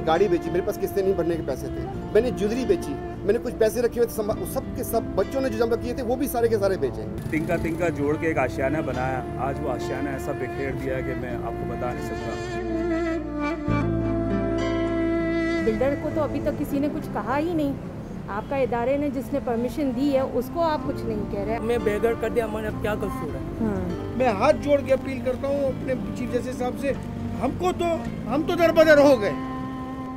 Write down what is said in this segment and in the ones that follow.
गाड़ी बेची, मेरे पास किस्तें नहीं भरने के पैसे थे, मैंने ज्वेलरी बेची, मैंने कुछ पैसे रखे हुए थे, सब के सब बच्चों ने जो जमा किए थे वो भी सारे के सारे बेचे। तिनका तिनका जोड़ के एक आशियाना बनाया, आज वो आशियाना ऐसा बिखेर दिया कि मैं आपको बता नहीं सकता। बिल्डर को तो अभी तक किसी ने कुछ कहा ही नहीं, आपका इदारे ने जिसने परमिशन दी है उसको आप कुछ नहीं कह रहे। मैं बेघर कर दिया, मैंने अब क्या कसूर है? मैं हाथ जोड़ के अपील करता हूँ अपने चीफ जस्टिस साहब से, हम तो दरबदर हो गए।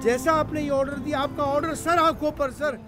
जैसा आपने ये ऑर्डर दिया, आपका ऑर्डर सर आंखों पर sir.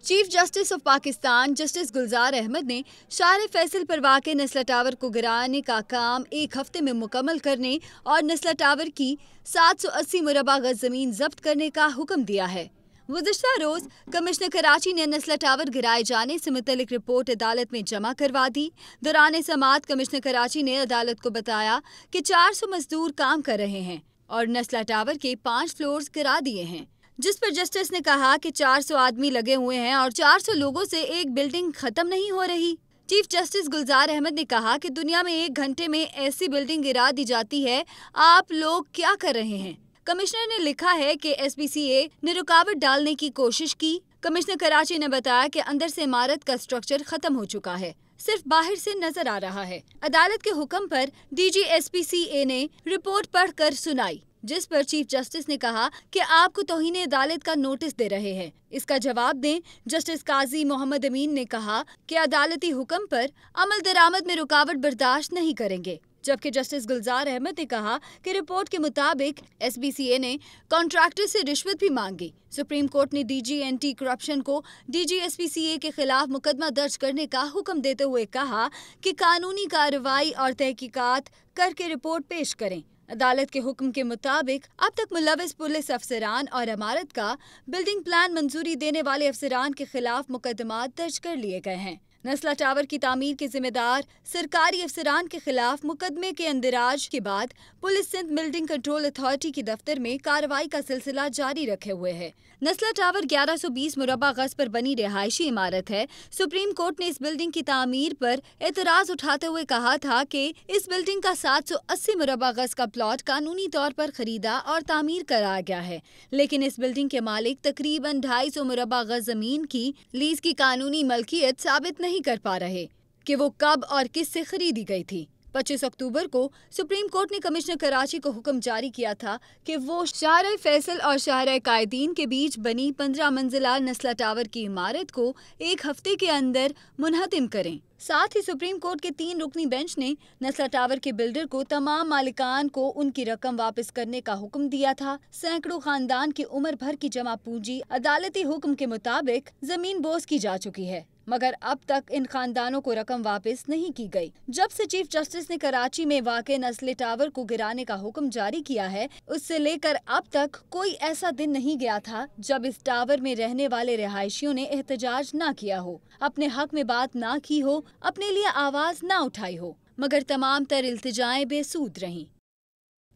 Chief justice of Pakistan justice Gulzar Ahmed ने शार फैसल पर वाक़े नस्ला टावर को गिराने का काम 1 हफ्ते में मुकम्मल करने और नस्ला टावर की 780 मुरबा गज जमीन जब्त करने का हुक्म दिया है। गुज़िश्ता रोज कमिश्नर कराची ने नस्ला टावर गिराए जाने से मुतल्लिक रिपोर्ट अदालत में जमा करवा दी। दौरान समाअत कमिश्नर कराची ने अदालत को बताया कि 400 मजदूर काम कर रहे हैं और नस्ला टावर के 5 फ्लोर्स गिरा दिए हैं, जिस पर जस्टिस ने कहा कि 400 आदमी लगे हुए हैं और 400 लोगों से एक बिल्डिंग खत्म नहीं हो रही। चीफ जस्टिस गुलजार अहमद ने कहा कि दुनिया में 1 घंटे में ऐसी बिल्डिंग गिरा दी जाती है, आप लोग क्या कर रहे हैं? कमिश्नर ने लिखा है कि SPCA ने रुकावट डालने की कोशिश की। कमिश्नर कराची ने बताया कि अंदर से इमारत का स्ट्रक्चर खत्म हो चुका है, सिर्फ बाहर से नजर आ रहा है। अदालत के हुक्म पर DG SPCA ने रिपोर्ट पढ़कर सुनाई, जिस पर चीफ जस्टिस ने कहा कि आपको तौहीन अदालत का नोटिस दे रहे हैं, इसका जवाब दें। जस्टिस काजी मोहम्मद अमीन ने कहा कि अदालती हुक्म पर अमल दरामद में रुकावट बर्दाश्त नहीं करेंगे, जबकि जस्टिस गुलजार अहमद ने कहा कि रिपोर्ट के मुताबिक SPCA ने कॉन्ट्रैक्टर से रिश्वत भी मांगी। सुप्रीम कोर्ट ने DG एंटी करप्शन को DG SPCA के खिलाफ मुकदमा दर्ज करने का हुक्म देते हुए कहा कि कानूनी कार्रवाई और तहकीकात करके रिपोर्ट पेश करें। अदालत के हुक्म के मुताबिक अब तक मुलविस पुलिस अफसरान और इमारत का बिल्डिंग प्लान मंजूरी देने वाले अफसरान के खिलाफ मुकदमा दर्ज कर लिए गए हैं। नस्ला टावर की तामीर के जिम्मेदार सरकारी अफसरान के खिलाफ मुकदमे के अंदराज के बाद police Sindh building control authority के दफ्तर में कार्रवाई का सिलसिला जारी रखे हुए है। नस्ला टावर 1120 मुरबा गज पर बनी रिहायशी इमारत है। सुप्रीम कोर्ट ने इस बिल्डिंग की तामीर पर एतराज उठाते हुए कहा था कि इस बिल्डिंग का 780 मुरबा गज का प्लॉट कानूनी तौर पर खरीदा और तामीर कराया गया है, लेकिन इस बिल्डिंग के मालिक तकरीबन 250 मुरबा गज जमीन की लीज की कानूनी मलकियत साबित नहीं कर पा रहे कि वो कब और किस से खरीदी गई थी। 25 अक्टूबर को सुप्रीम कोर्ट ने कमिश्नर कराची को हुक्म जारी किया था कि वो शाहर फैसल और शाहर कायदीन के बीच बनी 15 मंजिला नस्ला टावर की इमारत को 1 हफ्ते के अंदर मुनहतिम करें। साथ ही सुप्रीम कोर्ट के 3 रुकनी बेंच ने नस्ला टावर के बिल्डर को तमाम मालिकान को उनकी रकम वापस करने का हुक्म दिया था। सैकड़ों खानदान की उम्र भर की जमा पूंजी अदालती हुक्म के मुताबिक जमीन बोझ की जा चुकी है, मगर अब तक इन खानदानों को रकम वापस नहीं की गई। जब से चीफ जस्टिस ने कराची में वाक़े नस्ले टावर को गिराने का हुक्म जारी किया है, उससे लेकर अब तक कोई ऐसा दिन नहीं गया था जब इस टावर में रहने वाले रिहायशियों ने एहतजाज न किया हो, अपने हक में बात ना की हो, अपने लिए आवाज ना उठाई हो, मगर तमाम तर इल्तिजाएं बेसूद रहीं।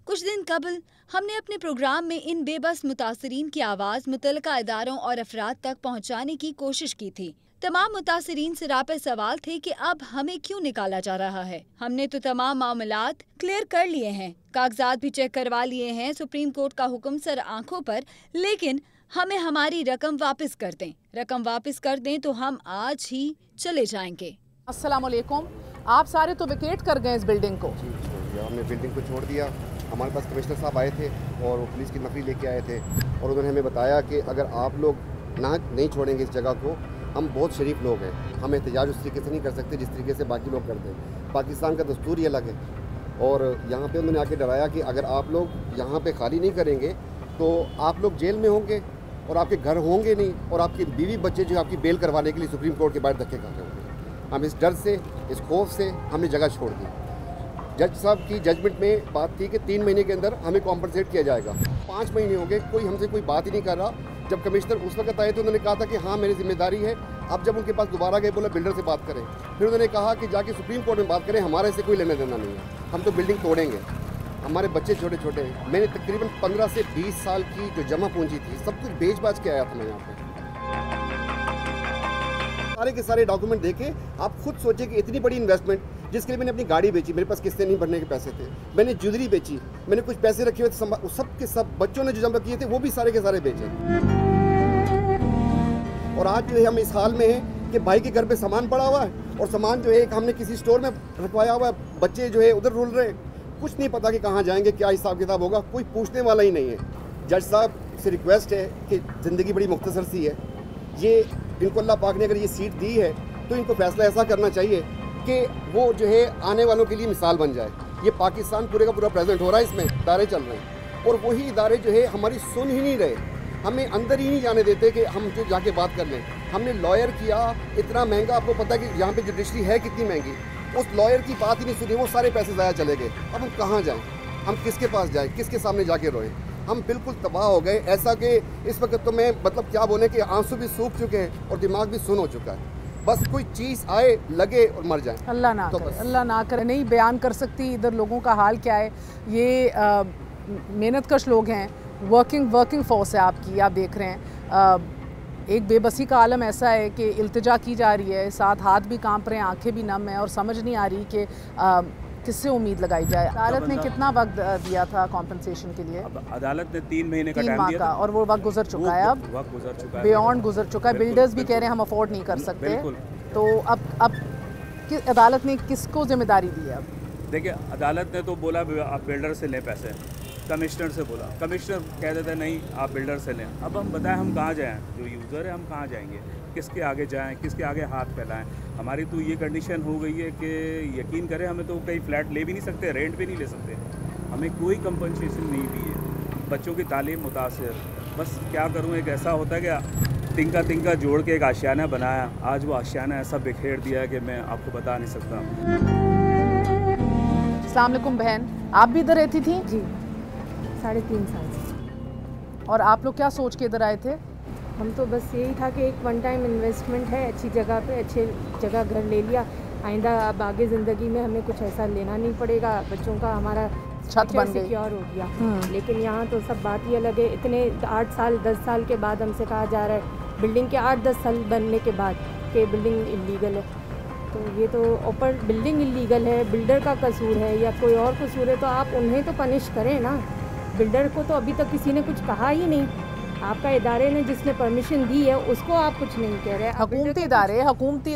कुछ दिन कबल हमने अपने प्रोग्राम में इन बेबस मुतासरीन की आवाज़ मुतल्लिका इदारों और अफराद तक पहुँचाने की कोशिश की थी। तमाम मुतासरीन से रापे सवाल थे कि अब हमें क्यों निकाला जा रहा है। हमने तो तमाम मामलात क्लियर कर लिए हैं, कागजात भी चेक करवा लिए हैं, सुप्रीम कोर्ट का हुक्म सर आंखों पर, लेकिन हमें हमारी रकम वापस कर दें। रकम वापस कर दें तो हम आज ही चले जाएंगे। अस्सलाम वालेकुम। आप सारे तो विकेट कर गए इस बिल्डिंग को। हमने बिल्डिंग को छोड़ दिया। हमारे पास कमिश्नर साहब आए थे और वो पुलिस की नफरी लेके आए थे और उन्होंने हमें बताया कि अगर आप लोग नहीं छोड़ेंगे इस जगह को, हम बहुत शरीफ लोग हैं, हम एहतजाज उस तरीके से नहीं कर सकते जिस तरीके से बाकी लोग करते हैं। पाकिस्तान का दस्तूर ही अलग है और यहाँ पे उन्होंने आके डराया कि अगर आप लोग यहाँ पे खाली नहीं करेंगे तो आप लोग जेल में होंगे और आपके घर होंगे नहीं और आपके बीवी बच्चे जो आपकी बेल करवाने के लिए सुप्रीम कोर्ट के बाहर धक्के खा रहे होंगे। हम इस डर से, इस खौफ से हमने जगह छोड़ दी। जज साहब की जजमेंट में बात थी कि 3 महीने के अंदर हमें कॉम्पनसेट किया जाएगा। 5 महीने हो गए, कोई हमसे कोई बात ही नहीं कर रहा। जब कमिश्नर उस वक्त आए तो उन्होंने कहा था कि हाँ मेरी जिम्मेदारी है। अब जब उनके पास दोबारा गए, बोला बिल्डर से बात करें। फिर उन्होंने कहा कि जाके सुप्रीम कोर्ट में बात करें, हमारे से कोई लेना देना नहीं है, हम तो बिल्डिंग तोड़ेंगे। हमारे बच्चे छोटे छोटे हैं। मैंने तकरीबन 15 से 20 साल की जो जमा पूंजी थी सब कुछ बेच बाच के आया था मैं यहाँ पे। सारे के सारे डॉक्यूमेंट देखे, आप खुद सोचे कि इतनी बड़ी इन्वेस्टमेंट जिसके लिए मैंने अपनी गाड़ी बेची, मेरे पास किस्तें नहीं भरने के पैसे थे, मैंने ज्वेलरी बेची, मैंने कुछ पैसे रखे हुए थे, सब के सब बच्चों ने जो जमा किए थे वो भी सारे के सारे बेचे। और आज जो है हम इस हाल में हैं कि भाई के घर पे सामान पड़ा हुआ है और सामान जो है हमने किसी स्टोर में रखवाया हुआ है, बच्चे जो है उधर रुल रहे हैं, कुछ नहीं पता कि कहाँ जाएंगे, क्या हिसाब किताब होगा, कोई पूछने वाला ही नहीं है। जज साहब से रिक्वेस्ट है कि ज़िंदगी बड़ी मुख्तसर सी है, ये इनको अल्लाह पाक ने अगर ये सीट दी है तो इनको फैसला ऐसा करना चाहिए कि वो जो है आने वालों के लिए मिसाल बन जाए। ये पाकिस्तान पूरे का पूरा प्रेजेंट हो रहा है, इसमें इदारे चल रहे हैं और वही इदारे जो है हमारी सुन ही नहीं रहे, हमें अंदर ही नहीं जाने देते कि हम जो जाके बात कर लें। हमने लॉयर किया इतना महंगा, आपको पता है कि यहाँ पे जुडिशरी है कितनी महंगी, उस लॉयर की बात ही नहीं सुनी, वो सारे पैसे ज़ाया चले गए। अब हम कहाँ जाएँ, हम किसके पास जाएँ, किसके सामने जाके रोएं? हम बिल्कुल तबाह हो गए। ऐसा कि इस वक्त तो मैं मतलब क्या बोले कि आंसू भी सूख चुके हैं और दिमाग भी सुन हो चुका है। बस कोई चीज़ आए, लगे और मर जाए। अल्लाह ना तो करे, अल्लाह ना करे। नहीं बयान कर सकती इधर लोगों का हाल क्या है। ये मेहनत कश लोग हैं, वर्किंग फोर्स है आपकी, आप देख रहे हैं। एक बेबसी का आलम ऐसा है कि इल्तिजा की जा रही है, साथ हाथ भी कांप रहे हैं, आंखें भी नम हैं और समझ नहीं आ रही कि किससे उम्मीद लगाई जाए। अदालत ने कितना वक्त दिया था कॉम्पनसेशन के लिए? अदालत ने 3 महीने का 3 टाइम माह दिया का, और वो वक्त गुजर चुका है। अब वक्त गुजर चुका है, बियॉन्ड गुजर चुका है। बिल्डर्स भी कह रहे हैं हम अफोर्ड नहीं कर सकते। बिल्कुल। तो अब अदालत ने किसको जिम्मेदारी दी है? अब देखिए, अदालत ने तो बोला आप बिल्डर से लें पैसे, कमिश्नर से बोला, कमिश्नर कह देते नहीं आप बिल्डर से लें। अब हम बताएं हम कहाँ जाएं, जो यूज़र है हम कहाँ जाएंगे, किसके आगे जाएं, किसके आगे हाथ फैलाएं? हमारी तो ये कंडीशन हो गई है कि यकीन करें हमें तो कहीं फ्लैट ले भी नहीं सकते, रेंट भी नहीं ले सकते, हमें कोई कंपनसेशन नहीं दी है, बच्चों की तालीम मुतासिर। बस क्या करूँ, एक ऐसा होता है कि तिनका जोड़ के एक आशियाना बनाया, आज वो आशियाना ऐसा बिखेर दिया है कि मैं आपको बता नहीं सकता। अस्सलाम वालेकुम बहन, आप भी इधर रहती थी? जी 3.5 साल से। और आप लोग क्या सोच के इधर आए थे? हम तो बस यही था कि एक वन टाइम इन्वेस्टमेंट है, अच्छी जगह पे अच्छे जगह घर ले लिया, आइंदा अब आगे ज़िंदगी में हमें कुछ ऐसा लेना नहीं पड़ेगा, बच्चों का हमारा छत बन गई, सिक्योर हो गया। लेकिन यहाँ तो सब बात ही अलग है। इतने 8 साल 10 साल के बाद हमसे कहा जा रहा है बिल्डिंग के 8-10 साल बनने के बाद कि बिल्डिंग इलीगल है। तो ये तो ऊपर बिल्डिंग इलीगल है, बिल्डर का कसूर है या कोई और कसूर है तो आप उन्हें तो पनिश करें ना। बिल्डर को तो अभी तक किसी ने कुछ कहा ही नहीं। आपका इदारे ने जिसने परमिशन दी है उसको आप कुछ नहीं कह रहे। हुकूमती इदारे, हुकूमती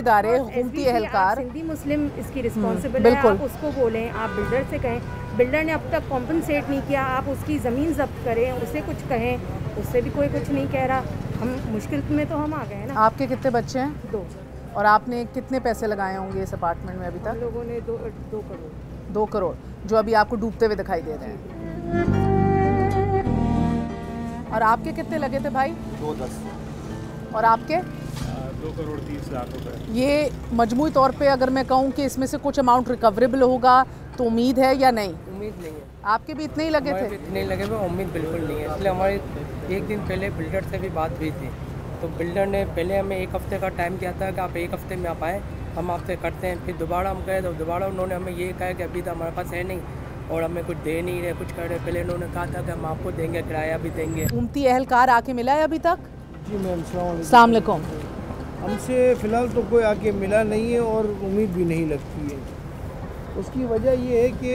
एहलकार, सिंधी मुस्लिम इसकी रिस्पॉन्सिबल है, बिल्कुल। आप उसको बोलें, आप बिल्डर से कहें। बिल्डर ने अब तक कॉम्पनसेट नहीं किया, आप उसकी ज़मीन जब्त करें, उसे कुछ कहें, उससे भी कोई कुछ नहीं कह रहा। हम मुश्किल में तो हम आ गए ना। आपके कितने बच्चे हैं? 2। और आपने कितने पैसे लगाए होंगे इस अपार्टमेंट में अभी हम तक? लोगों ने 2 करोड़। 2 करोड़ जो अभी आपको डूबते हुए दिखाई दे रहे हैं। और आपके कितने लगे थे भाई? 2-10। और आपके? 2 करोड़ 30 लाख रुपए। ये मजमूई तौर पे अगर मैं कहूँ कि इसमें से कुछ अमाउंट रिकवरेबल होगा तो उम्मीद है या नहीं? उम्मीद नहीं है। आपके भी इतने ही लगे थे? इतने लगे हुए, उम्मीद बिल्कुल नहीं है। इसलिए हमारी एक दिन पहले बिल्डर से भी बात हुई थी, तो बिल्डर ने पहले हमें 1 हफ्ते का टाइम दिया था कि आप 1 हफ्ते में आप आएँ, हम आपसे करते हैं। फिर दोबारा हम गए तो दोबारा उन्होंने हमें ये कहा कि अभी तो हमारे पास है नहीं और हमें कुछ दे नहीं रहे, कुछ कर रहे। पहले उन्होंने कहा था कि हम आपको देंगे, किराया भी देंगे। हुकूमती एहलकार आके मिला है अभी तक? जी मैम, अस्सलाम वालेकुम। हमसे फ़िलहाल तो कोई आके मिला नहीं है और उम्मीद भी नहीं लगती है। उसकी वजह ये है कि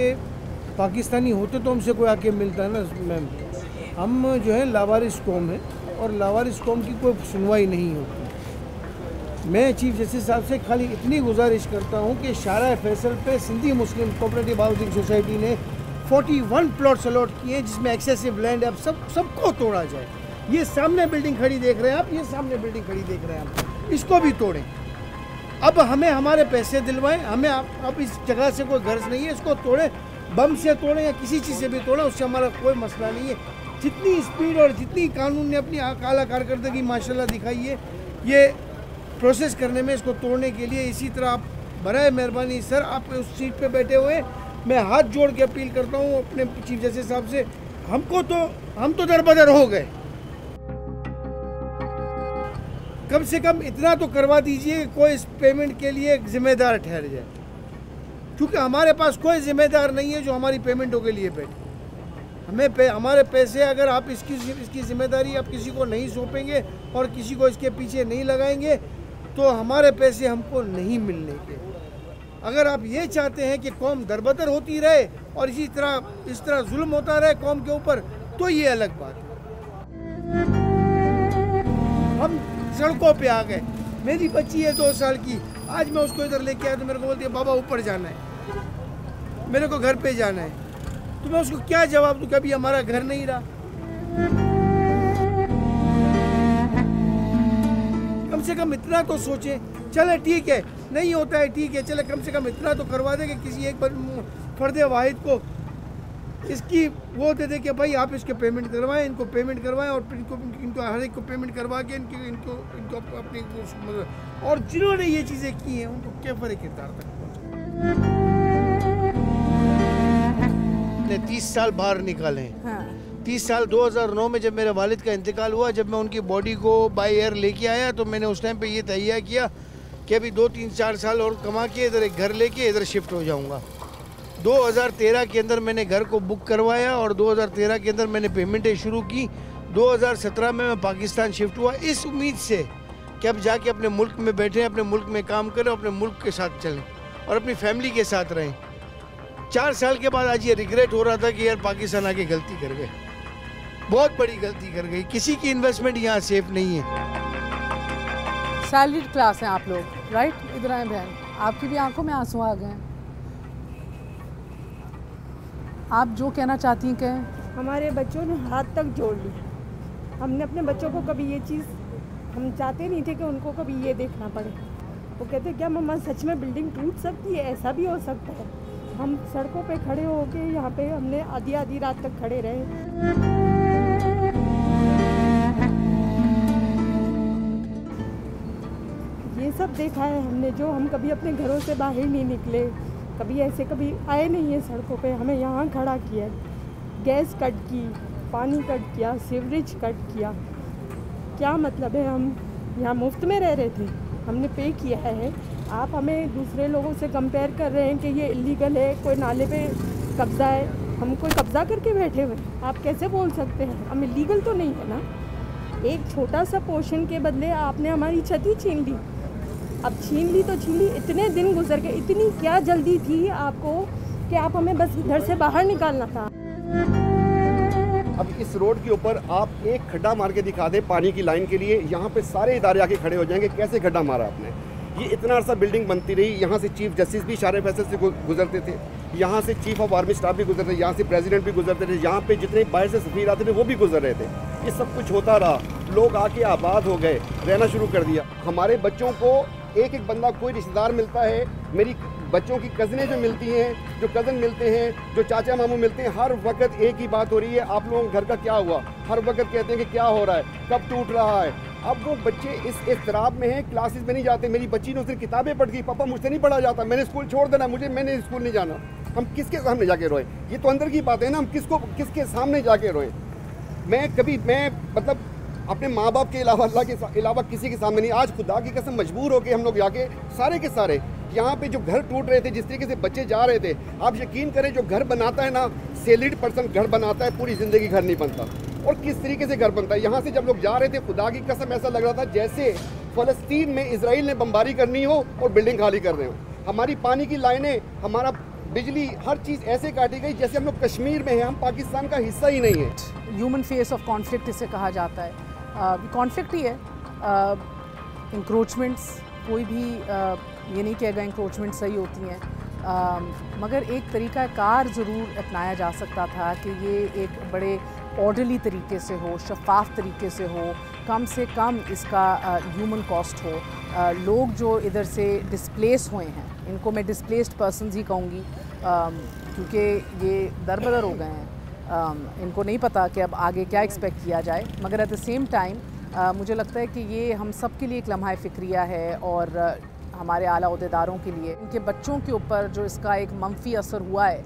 पाकिस्तानी होते तो हमसे कोई आके मिलता है ना मैम। हम जो है लावारिस कौम है और लावारिस कौम की कोई सुनवाई नहीं होती। मैं चीफ जस्टिस साहब से खाली इतनी गुजारिश करता हूँ कि शारा फैसल पे सिंधी मुस्लिम कोऑपरेटिव हाउसिंग सोसाइटी ने 41 प्लॉट्स अलॉट किए हैं जिसमें एक्सेसिव लैंड है। अब सबको तोड़ा जाए। ये सामने बिल्डिंग खड़ी देख रहे हैं आप, ये सामने बिल्डिंग खड़ी देख रहे हैं आप, इसको भी तोड़ें। अब हमें हमारे पैसे दिलवाएं, हमें अब इस जगह से कोई गर्ज नहीं है, इसको तोड़ें, बम से तोड़ें या किसी चीज़ से भी तोड़ें, उससे हमारा कोई मसला नहीं है। जितनी स्पीड और जितनी कानून ने अपनी काला कारकर्दगी माशाल्लाह दिखाई है ये प्रोसेस करने में, इसको तोड़ने के लिए, इसी तरह आप बराए मेहरबानी सर, आप उस सीट पे बैठे हुए, मैं हाथ जोड़ के अपील करता हूँ अपने चीफ जस्टिस साहब से, हम तो दरबदर हो गए, कम से कम इतना तो करवा दीजिए कोई इस पेमेंट के लिए जिम्मेदार ठहर जाए, क्योंकि हमारे पास कोई जिम्मेदार नहीं है जो हमारी पेमेंटों के लिए बैठे। हमारे पैसे अगर आप इसकी जिम्मेदारी आप किसी को नहीं सौंपेंगे और किसी को इसके पीछे नहीं लगाएंगे तो हमारे पैसे हमको नहीं मिलने के। अगर आप ये चाहते हैं कि कौम दरबदर होती रहे और इस तरह जुल्म होता रहे कौम के ऊपर, तो ये अलग बात है। हम सड़कों पे आ गए। मेरी बच्ची है 2 साल की, आज मैं उसको इधर लेके आया तो मेरे को बोलती है बाबा ऊपर जाना है, मेरे को घर पे जाना है। तो मैं उसको क्या जवाब दूँ? कभी हमारा घर नहीं रहा। कम से कम इतना तो सोचें। चले ठीक है, नहीं होता है ठीक है, चले कम से कम इतना तो करवा दे कि किसी एक फर्द वाहिद को इसकी वो दे दे कि भाई आप इसके पेमेंट करवाएं, इनको पेमेंट करवाएं और फिर इनको हर एक को पेमेंट करवा के इनको अपनी, और जिन्होंने ये चीज़ें की हैं उनको कैफर किरदार तक पहुँचे। 30 साल बाहर निकाले। हाँ। 30 साल 2009 में जब मेरे वालिद का इंतकाल हुआ, जब मैं उनकी बॉडी को बाय एयर लेके आया तो मैंने उस टाइम पे ये तैयार किया कि अभी 2-3-4 साल और कमा के इधर एक घर लेके इधर शिफ्ट हो जाऊंगा। 2013 के अंदर मैंने घर को बुक करवाया और 2013 के अंदर मैंने पेमेंटें शुरू की। 2017 में मैं पाकिस्तान शिफ्ट हुआ इस उम्मीद से कि अब जाके अपने मुल्क में बैठें, अपने मुल्क में काम करें, अपने मुल्क के साथ चलें और अपनी फैमिली के साथ रहें। 4 साल के बाद आज ये रिग्रेट हो रहा था कि यार पाकिस्तान आके गलती कर गए, बहुत बड़ी गलती कर गई। किसी की इन्वेस्टमेंट यहाँ सेफ नहीं है। सैलरीड क्लास हैं आप लोग, राइट? इधर आए बहन, आपकी भी आंखों में आंसू आ गए हैं। आप जो कहना चाहती हैं कहें। हमारे बच्चों ने हाथ तक जोड़ ली। हमने अपने बच्चों को कभी ये चीज़, हम चाहते नहीं थे कि उनको कभी ये देखना पड़े। वो कहते क्या मम्मा सच में बिल्डिंग टूट सकती है, ऐसा भी हो सकता है। हम सड़कों पे खड़े होके यहाँ पे हमने आधी रात तक खड़े रहे। ये सब देखा है हमने, जो हम कभी अपने घरों से बाहर नहीं निकले, कभी ऐसे कभी आए नहीं है सड़कों पे, हमें यहाँ खड़ा किया, गैस कट की, पानी कट किया, सीवरेज कट किया। क्या मतलब है? हम यहाँ मुफ्त में रह रहे थे, हमने पे किया है। आप हमें दूसरे लोगों से कंपेयर कर रहे हैं कि ये इलीगल है, कोई नाले पे कब्ज़ा है, हम कोई कब्ज़ा करके बैठे हुए। आप कैसे बोल सकते हैं? हम इलीगल तो नहीं है ना। एक छोटा सा पोर्शन के बदले आपने हमारी छत ही छीन ली। अब छीन ली तो छीन ली, इतने दिन गुजर गए, इतनी क्या जल्दी थी आपको कि आप हमें बस घर से बाहर निकालना था। अब इस रोड के ऊपर आप एक खड्डा मार के दिखा दें पानी की लाइन के लिए, यहाँ पे सारे इदारे आके खड़े हो जाएंगे। कैसे खड्डा मारा आपने? ये इतना अर्सा बिल्डिंग बनती रही, यहाँ से चीफ जस्टिस भी शारे फैसल से गुजरते थे, यहाँ से चीफ ऑफ आर्मी स्टाफ भी गुजरते थे, यहाँ से प्रेसिडेंट भी गुजरते थे, यहाँ पे जितने बाहर से सफीर आते थे वो भी गुजर रहे थे। ये सब कुछ होता रहा, लोग आके आबाद हो गए, रहना शुरू कर दिया। हमारे बच्चों को एक एक बंदा, कोई रिश्तेदार मिलता है, मेरी बच्चों की कज़नें जो मिलती हैं, जो कज़न मिलते हैं, जो चाचा मामू मिलते हैं, हर वक्त एक ही बात हो रही है, आप लोगों के घर का क्या हुआ? हर वक्त कहते हैं कि क्या हो रहा है, कब टूट रहा है। अब वो बच्चे इस इज़्तिराब में हैं, क्लासेस में नहीं जाते। मेरी बच्ची ने उस दिन किताबें पढ़ गई, पापा मुझसे नहीं पढ़ा जाता, मैंने स्कूल छोड़ देना, मैंने स्कूल नहीं जाना। हम किसके सामने जाके रोएं? ये तो अंदर की बात है ना, हम किसके सामने जाके रोएं? मैं मतलब अपने माँ बाप के अलावा, अल्लाह के अलावा किसी के सामने नहीं। आज खुदा की कसम मजबूर होकर हम लोग जाके सारे के सारे यहाँ पे जो घर टूट रहे थे, जिस तरीके से बच्चे जा रहे थे, आप यकीन करें जो घर बनाता है ना, सैलरीड पर्सन घर बनाता है, पूरी ज़िंदगी घर नहीं बनता। और किस तरीके से घर बनता है, यहाँ से जब लोग जा रहे थे, खुदा की कसम ऐसा लग रहा था जैसे फ़लस्तीन में इजराइल ने बमबारी करनी हो और बिल्डिंग खाली कर रहे हो। हमारी पानी की लाइनें, हमारा बिजली, हर चीज़ ऐसे काटी गई जैसे हम लोग कश्मीर में हैं, हम पाकिस्तान का हिस्सा ही नहीं है। ह्यूमन फेस ऑफ कॉन्फ्लिक्ट इसे कहा जाता है। कॉन्फ्लिक्ट ही है। इंक्रोचमेंट्स, कोई भी ये नहीं कहेगा इंक्रोचमेंट सही होती हैं, मगर एक तरीका कार ज़रूर अपनाया जा सकता था कि ये एक बड़े ऑर्डरली तरीके से हो, शफाफ तरीके से हो, कम से कम इसका ह्यूमन कॉस्ट हो। लोग जो इधर से डिस्प्लेस हुए हैं, इनको मैं डिस्प्लेस्ड पर्सनस ही कहूँगी, क्योंकि ये दरबदर हो गए हैं। इनको नहीं पता कि अब आगे क्या एक्सपेक्ट किया जाए, मगर एट द सेम टाइम मुझे लगता है कि ये हम सब के लिए एक लम्हा फ़िक्रिया है और हमारे आला ओहदेदारों के लिए, इनके बच्चों के ऊपर जो इसका एक मंफी असर हुआ है,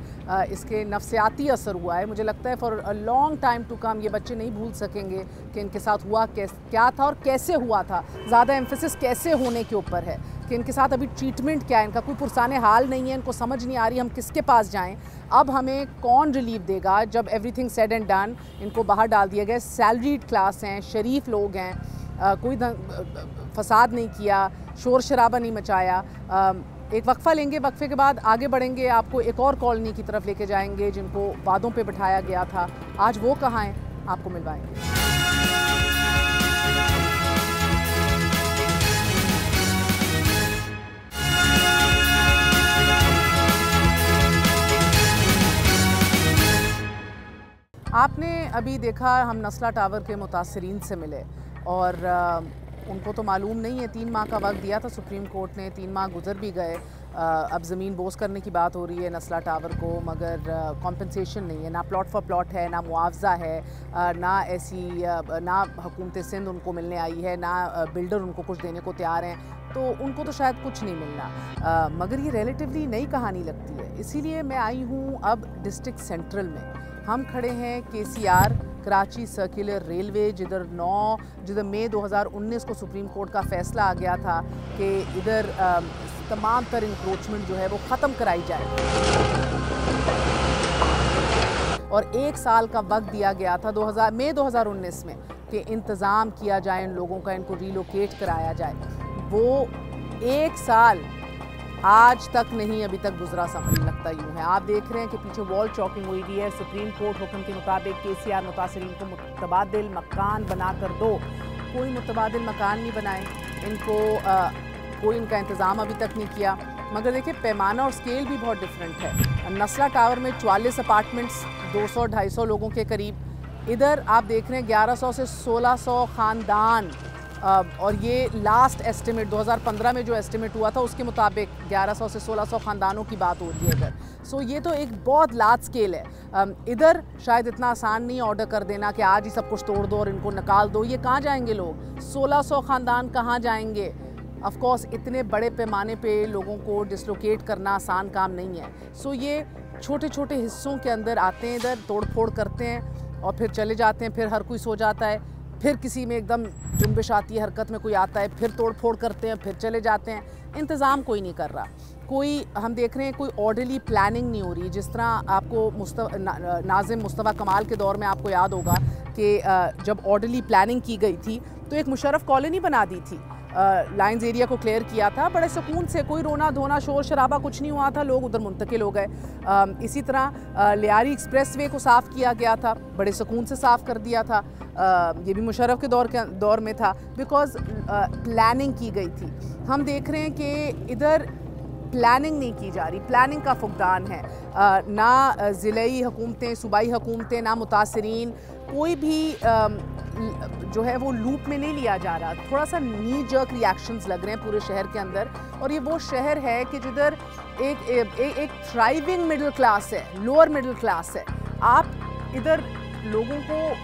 इसके नफ्सियाती असर हुआ है, मुझे लगता है for a long time to come ये बच्चे नहीं भूल सकेंगे कि इनके साथ हुआ क्या था और कैसे हुआ था। ज़्यादा एम्फेसिस कैसे होने के ऊपर है कि इनके साथ अभी ट्रीटमेंट क्या है, इनका कोई पुरसाने हाल नहीं है, इनको समझ नहीं आ रही हम किसके पास जाएं। अब हमें कौन रिलीफ देगा जब एवरीथिंग सेड एंड डन? इनको बाहर डाल दिया गया। सैलरीड क्लास हैं, शरीफ लोग हैं, कोई फसाद नहीं किया, शोर शराबा नहीं मचाया, एक वक्फा लेंगे, वक्फे के बाद आगे बढ़ेंगे, आपको एक और कॉलोनी की तरफ लेके जाएंगे जिनको वादों पे बिठाया गया था। आज वो कहाँ हैं, आपको मिलवाएंगे। आपने अभी देखा, हम नस्ला टावर के मुतासरीन से मिले और उनको तो मालूम नहीं है, 3 माह का वक्त दिया था सुप्रीम कोर्ट ने, 3 माह गुजर भी गए। अब ज़मीन बोझ करने की बात हो रही है नस्ला टावर को, मगर कॉम्पनसेशन नहीं है, ना प्लॉट फॉर प्लॉट है, ना मुआवजा है, ना ना हुकूमत सिंध उनको मिलने आई है, ना बिल्डर उनको कुछ देने को तैयार हैं, तो उनको तो शायद कुछ नहीं मिलना। मगर ये रिलेटिवली नई कहानी लगती है, इसीलिए मैं आई हूँ अब डिस्ट्रिक्ट सेंट्रल में। हम खड़े हैं KCR कराची सर्कुलर रेलवे, जिधर मई 2019 को सुप्रीम कोर्ट का फैसला आ गया था कि इधर तमाम तर इंक्रोचमेंट जो है वो ख़त्म कराई जाए और 1 साल का वक्त दिया गया था मई 2019 में कि इंतज़ाम किया जाए इन लोगों का, इनको रिलोकेट कराया जाए। वो 1 साल आज तक नहीं अभी तक गुजरा, समझ लगता यूँ है। आप देख रहे हैं कि पीछे वॉल चॉकिंग हुई हुई है। सुप्रीम कोर्ट हुक्म के मुताबिक KCR मुतासरीन को मुतबादिल मकान बना कर दो, कोई मुतबादिल मकान नहीं बनाए इनको, कोई इनका इंतज़ाम अभी तक नहीं किया। मगर देखिए पैमाना और स्केल भी बहुत डिफरेंट है। नस्ला टावर में 44 अपार्टमेंट्स 200-250 लोगों के करीब, इधर आप देख रहे हैं 1100 से 1600 ख़ानदान, और ये लास्ट एस्टिमेट 2015 में जो एस्टिमेट हुआ था उसके मुताबिक 1100 से 1600 ख़ानदानों की बात हो रही है इधर। सो ये तो एक बहुत लार्ज स्केल है। इधर शायद इतना आसान नहीं ऑर्डर कर देना कि आज ही सब कुछ तोड़ दो और इनको निकाल दो। ये कहाँ जाएंगे लोग, 1600 ख़ानदान कहाँ जाएंगे? ऑफ कोर्स इतने बड़े पैमाने पे लोगों को डिसलोकेट करना आसान काम नहीं है। सो ये छोटे छोटे हिस्सों के अंदर आते हैं, इधर तोड़ फोड़ करते हैं और फिर चले जाते हैं, फिर हर कोई सो जाता है, फिर किसी में एकदम जुम्बिश आती है, हरकत में कोई आता है, फिर तोड़ फोड़ करते हैं, फिर चले जाते हैं। इंतज़ाम कोई नहीं कर रहा, कोई हम देख रहे हैं कोई ऑर्डरली प्लानिंग नहीं हो रही। जिस तरह आपको नाज़िम मुस्तफ़ा कमाल के दौर में आपको याद होगा कि जब ऑर्डरली प्लानिंग की गई थी तो एक मुशर्रफ कॉलोनी बना दी थी, लाइंस एरिया को क्लियर किया था, बड़े सुकून से, कोई रोना धोना शोर शराबा कुछ नहीं हुआ था, लोग उधर मुंतकिल हो गए। इसी तरह लियारी एक्सप्रेसवे को साफ़ किया गया था, बड़े सुकून से साफ़ कर दिया था। ये भी मुशर्रफ के दौर में था, बिकॉज़ प्लानिंग की गई थी। हम देख रहे हैं कि इधर प्लानिंग नहीं की जा रही, प्लानिंग का फुकदान है। ना ज़िलाई हुकूमतें, सूबाई हुकूमतें, ना मुतासरीन, कोई भी जो है वो लूप में नहीं लिया जा रहा। थोड़ा सा नी जर्क रिएक्शंस लग रहे हैं पूरे शहर के अंदर, और ये वो शहर है कि जिधर एक थ्राइविंग मिडिल क्लास है, लोअर मिडिल क्लास है। आप इधर लोगों को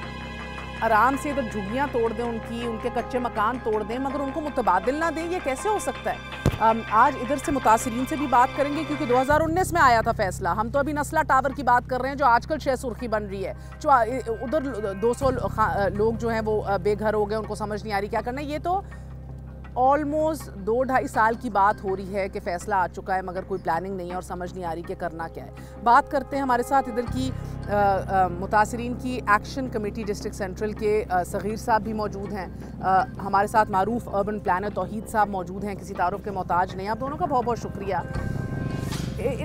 आराम से इधर झुग्गियाँ तोड़ दें, उनके कच्चे मकान तोड़ दें, मगर उनको मुतबादिल ना दें, ये कैसे हो सकता है? आज इधर से मुतासरीन से भी बात करेंगे, क्योंकि 2019 में आया था फैसला। हम तो अभी नस्ला टावर की बात कर रहे हैं जो आजकल शह सुर्खी बन रही है। जो उधर 200 लोग जो हैं वो बेघर हो गए, उनको समझ नहीं आ रही क्या करना है। ये तो ऑलमोस्ट 2-2.5 साल की बात हो रही है कि फ़ैसला आ चुका है, मगर कोई प्लानिंग नहीं है और समझ नहीं आ रही कि करना क्या है। बात करते हैं, हमारे साथ इधर की मुतासरीन की एक्शन कमेटी डिस्ट्रिक्ट सेंट्रल के सग़ीर साहब भी मौजूद हैं, हमारे साथ मारूफ अर्बन प्लानर तौहीद साहब मौजूद हैं, किसी तारुफ के मोहताज नहीं। आप दोनों का बहुत बहुत शुक्रिया।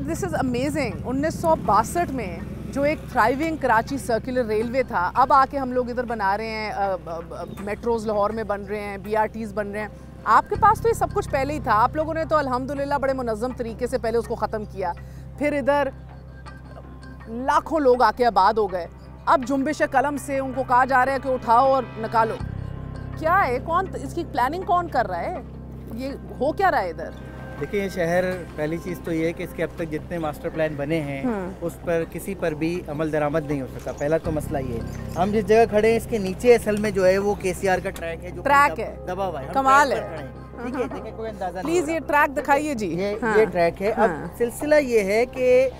This is amazing. 1962 में जो एक थ्राइविंग कराची सर्कुलर रेलवे था, अब आके हम लोग इधर बना रहे हैं, मेट्रोज़ लाहौर में बन रहे हैं, BRTs बन रहे हैं। आपके पास तो ये सब कुछ पहले ही था, आप लोगों ने तो अल्हम्दुलिल्लाह बड़े मुनज़्ज़म तरीके से पहले उसको ख़त्म किया, फिर इधर लाखों लोग आके आबाद हो गए। अब जुम्बिश कलम से उनको कहा जा रहा है कि उठाओ और निकालो। क्या है, कौन इसकी प्लानिंग कौन कर रहा है, ये हो क्या रहा है इधर? देखिए, ये शहर, पहली चीज़ तो ये है कि इसके अब तक जितने मास्टर प्लान बने हैं उस पर किसी पर भी अमल दरामद नहीं हो सका। पहला तो मसला ये है। हम जिस जगह खड़े हैं इसके नीचे असल में जो है वो KCR का ट्रैक है, जो ट्रैक है, दबा हुआ है, कमाल है। ठीक है, देखिए कोई अंदाजा नहीं। प्लीज़ ये ट्रैक दिखाइए जी। ये ट्रैक है। अब सिलसिला ये है कि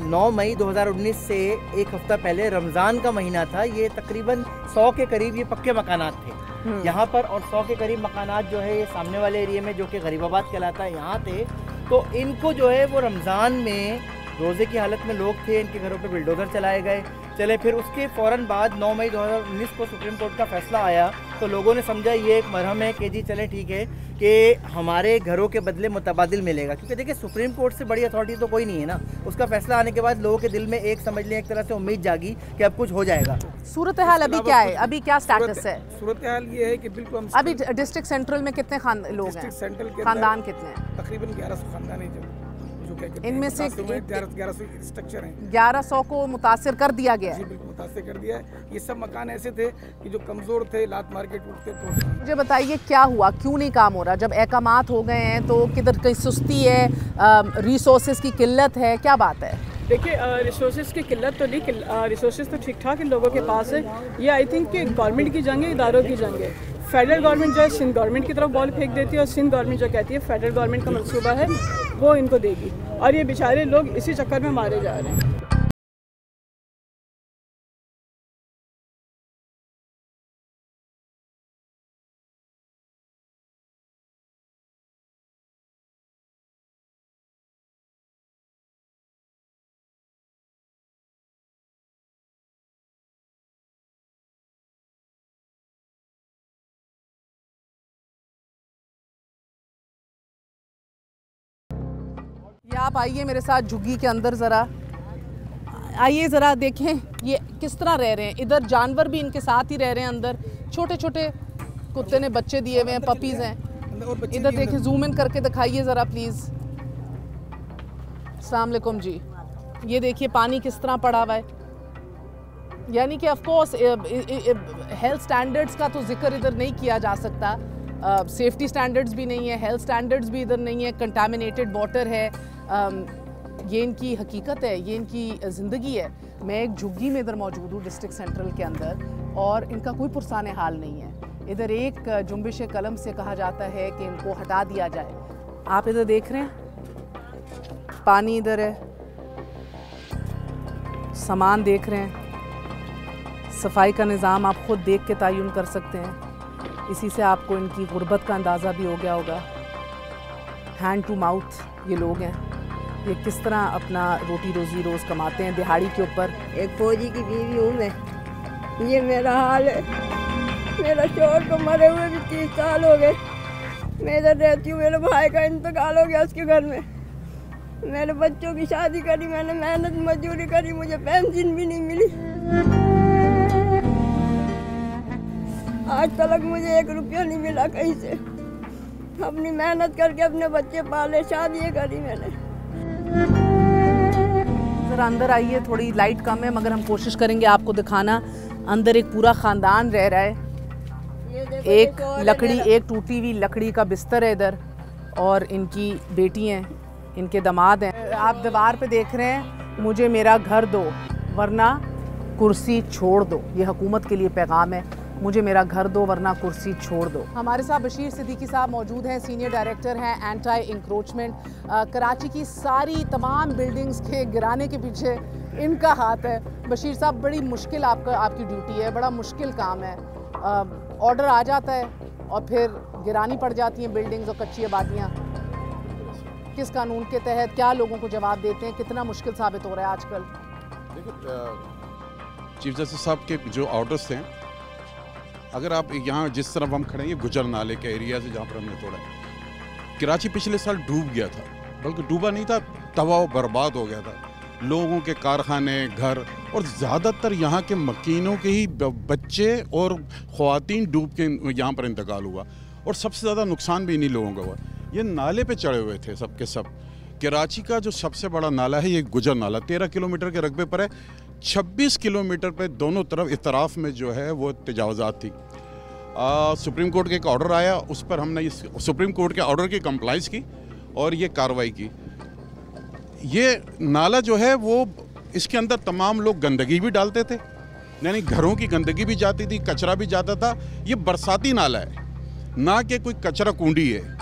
9 मई 2019 से एक हफ्ता पहले रमज़ान का महीना था। ये तकरीबन 100 के करीब ये पक्के मकानात थे यहाँ पर, और 100 के करीब मकानात जो है ये सामने वाले एरिया में जो कि गरीबाबाद कहलाता है यहाँ थे। तो इनको जो है वो रमज़ान में रोज़े की हालत में लोग थे, इनके घरों पे बिल्डोज़र चलाए गए। चले फिर उसके फ़ौरन बाद 9 मई 2019 को सुप्रीम कोर्ट का फैसला आया तो लोगों ने समझा ये एक मरहम है कि जी चलें ठीक है कि हमारे घरों के बदले मुतबादिल मिलेगा, क्योंकि देखिए सुप्रीम कोर्ट से बड़ी अथॉरिटी तो कोई नहीं है ना। उसका फैसला आने के बाद लोगों के दिल में एक समझ लें एक तरह से उम्मीद जागी कि अब कुछ हो जाएगा। सूरत हाल अभी क्या है, अभी क्या स्टेटस है? सूरत हाल ये है कि बिल्कुल हम अभी डिस्ट्रिक्ट सेंट्रल में कितने लोग हैं? सेंट्रल के खानदान कितने हैं? तकरीबन 1100 खानदान है इनमें से 1100 स्ट्रक्चर हैं। 1100 को मुतासिर कर दिया गया है। जी बिल्कुल मुतासिर कर दिया है। ये सब मकान ऐसे थे कि जो कमज़ोर थे, लात मार के टूटते तो। मुझे बताइए क्या हुआ, क्यों नहीं काम हो रहा? जब अहकामात हो गए हैं तो किधर कहीं सुस्ती है, रिसोर्सेज की किल्लत है, क्या बात है? देखिए रिसोर्सेज की किल्लत तो नहीं, रिसोर्सेज तो ठीक ठाक इन लोगों के पास है। ये आई थिंक कि गवर्नमेंट की जंग है, इदारों की जंग है। फेडरल गवर्नमेंट जो है सिंध गवर्नमेंट की तरफ बॉल फेंक देती है और सिंध गवर्नमेंट जो कहती है फेडरल गवर्नमेंट का मंसूबा है वो इनको देगी, और ये बेचारे लोग इसी चक्कर में मारे जा रहे हैं। ये आप आइए मेरे साथ झुग्गी के अंदर ज़रा आइए, ज़रा देखें ये किस तरह रह रहे हैं। इधर जानवर भी इनके साथ ही रह रहे हैं अंदर, छोटे छोटे कुत्ते ने बच्चे दिए हुए हैं, पपीज़ हैं। इधर देखिए, जूम इन करके दिखाइए ज़रा प्लीज़। अस्सलाम वालेकुम जी। ये देखिए पानी किस तरह पड़ा हुआ है, यानी कि ऑफ कोर्स हेल्थ स्टैंडर्ड्स का तो जिक्र इधर नहीं किया जा सकता। सेफ्टी स्टैंडर्ड्स भी नहीं है, हेल्थ स्टैंडर्ड्स भी इधर नहीं है, कंटामिनेटेड वाटर है। ये इनकी हकीकत है, ये इनकी ज़िंदगी है। मैं एक झुग्गी में इधर मौजूद हूँ डिस्ट्रिक्ट सेंट्रल के अंदर, और इनका कोई पुरसाने हाल नहीं है। इधर एक जुम्बिश कलम से कहा जाता है कि इनको हटा दिया जाए। आप इधर देख रहे हैं पानी इधर है, सामान देख रहे हैं, सफाई का निज़ाम आप ख़ुद देख के तयन कर सकते हैं। इसी से आपको इनकी गुर्बत का अंदाज़ा भी हो गया होगा। हैंड टू माउथ ये लोग हैं, ये किस तरह अपना रोटी रोज़ी रोज़ कमाते हैं दिहाड़ी के ऊपर। एक फौजी की बीवी हूँ मैं, ये मेरा हाल है। मेरा शौहर को मरे हुए भी 30 साल हो गए। मैं इधर रहती हूँ, मेरे भाई का इंतकाल हो गया उसके घर में। मेरे बच्चों की शादी करी, मैंने मेहनत मजदूरी करी, मुझे पेंशन भी नहीं मिली। आज तक मुझे 1 रुपया नहीं मिला कहीं से। अपनी मेहनत करके अपने बच्चे पाले, शादी करी मैंने। ज़रा अंदर आइए, थोड़ी लाइट कम है मगर हम कोशिश करेंगे आपको दिखाना। अंदर एक पूरा ख़ानदान रह रहा है। एक लकड़ी, एक टूटी हुई लकड़ी का बिस्तर है इधर, और इनकी बेटी हैं, इनके दामाद हैं। आप दीवार पे देख रहे हैं, मुझे मेरा घर दो वरना कुर्सी छोड़ दो। ये हुकूमत के लिए पैगाम है, मुझे मेरा घर दो वरना कुर्सी छोड़ दो। हमारे साथ बशीर सिद्दीकी साहब मौजूद हैं, सीनियर डायरेक्टर हैं एंटी इंक्रोचमेंट। कराची की सारी तमाम बिल्डिंग्स के गिराने के पीछे इनका हाथ है। बशीर साहब, बड़ी मुश्किल आपकी ड्यूटी है, बड़ा मुश्किल काम है। ऑर्डर आ जाता है और फिर गिरानी पड़ जाती हैं बिल्डिंग्स और कच्ची आबादियाँ। किस कानून के तहत क्या लोगों को जवाब देते हैं, कितना मुश्किल साबित हो रहा है आजकल? देखो, चीफ जस्टिस साहब के जो ऑर्डर्स थे, अगर आप यहाँ जिस तरफ हम खड़े हैं, ये गुजर नाले के एरिया से जहाँ पर हमने तोड़ा, कराची पिछले साल डूब गया था, बल्कि डूबा नहीं था, तबाह बर्बाद हो गया था। लोगों के कारखाने, घर, और ज़्यादातर यहाँ के मकीनों के ही बच्चे और ख़वातीन डूब के यहाँ पर इंतकाल हुआ, और सबसे ज़्यादा नुकसान भी इन्हीं लोगों का हुआ। ये नाले पे चढ़े हुए थे सब के सब। कराची का जो सबसे बड़ा नाला है ये गुजर नाला 13 किलोमीटर के रकबे पर है। 26 किलोमीटर पे दोनों तरफ इतराफ़ में जो है वो तजावज़ात थी। सुप्रीम कोर्ट का एक ऑर्डर आया, उस पर हमने इस सुप्रीम कोर्ट के ऑर्डर की कंप्लाइंस की और ये कार्रवाई की। ये नाला जो है वो, इसके अंदर तमाम लोग गंदगी भी डालते थे, यानी घरों की गंदगी भी जाती थी, कचरा भी जाता था। ये बरसाती नाला है, ना कि कोई कचरा कुंडी है।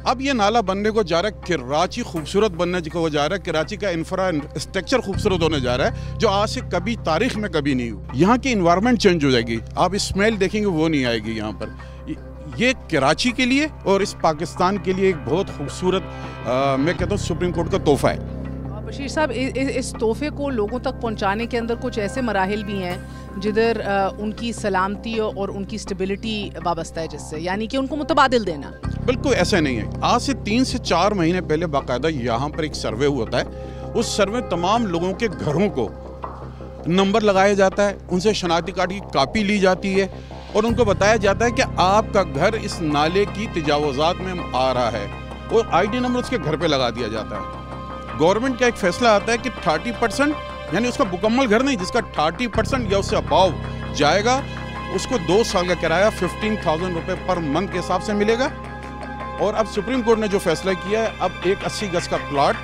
अब ये नाला बनने को जा रहा है, कराची खूबसूरत बनने को जा रहा है, कराची का इंफ्रास्ट्रक्चर खूबसूरत होने जा रहा है, जो आज से कभी तारीख में कभी नहीं हुआ। यहाँ की इन्वायरमेंट चेंज हो जाएगी, आप स्मेल देखेंगे वो नहीं आएगी यहाँ पर। ये कराची के लिए और इस पाकिस्तान के लिए एक बहुत खूबसूरत मैं कहता हूँ सुप्रीम कोर्ट का तोहफा है। बशीर साहब, इस तोहफे को लोगों तक पहुंचाने के अंदर कुछ ऐसे मराहिल भी हैं जिधर उनकी सलामती और उनकी स्टेबिलिटी वाबस्ता है, जिससे यानी कि उनको मुतबादिल देना। बिल्कुल ऐसा नहीं है। आज से 3 से 4 महीने पहले बाकायदा यहाँ पर एक सर्वे होता है। उस सर्वे तमाम लोगों के घरों को नंबर लगाया जाता है, उनसे शनाख्ती कार्ड की कॉपी ली जाती है और उनको बताया जाता है कि आपका घर इस नाले की तजावुज़ात में आ रहा है, और आईडी नंबर उसके घर पे लगा दिया जाता है। गवर्नमेंट का एक फैसला आता है कि 30% यानी उसका मुकम्मल घर नहीं, जिसका 30% या उससे अबाव जाएगा, उसको 2 साल का किराया 15,000 रुपये पर मंथ के हिसाब से मिलेगा। और अब सुप्रीम कोर्ट ने जो फैसला किया है, अब एक 80 गज का प्लाट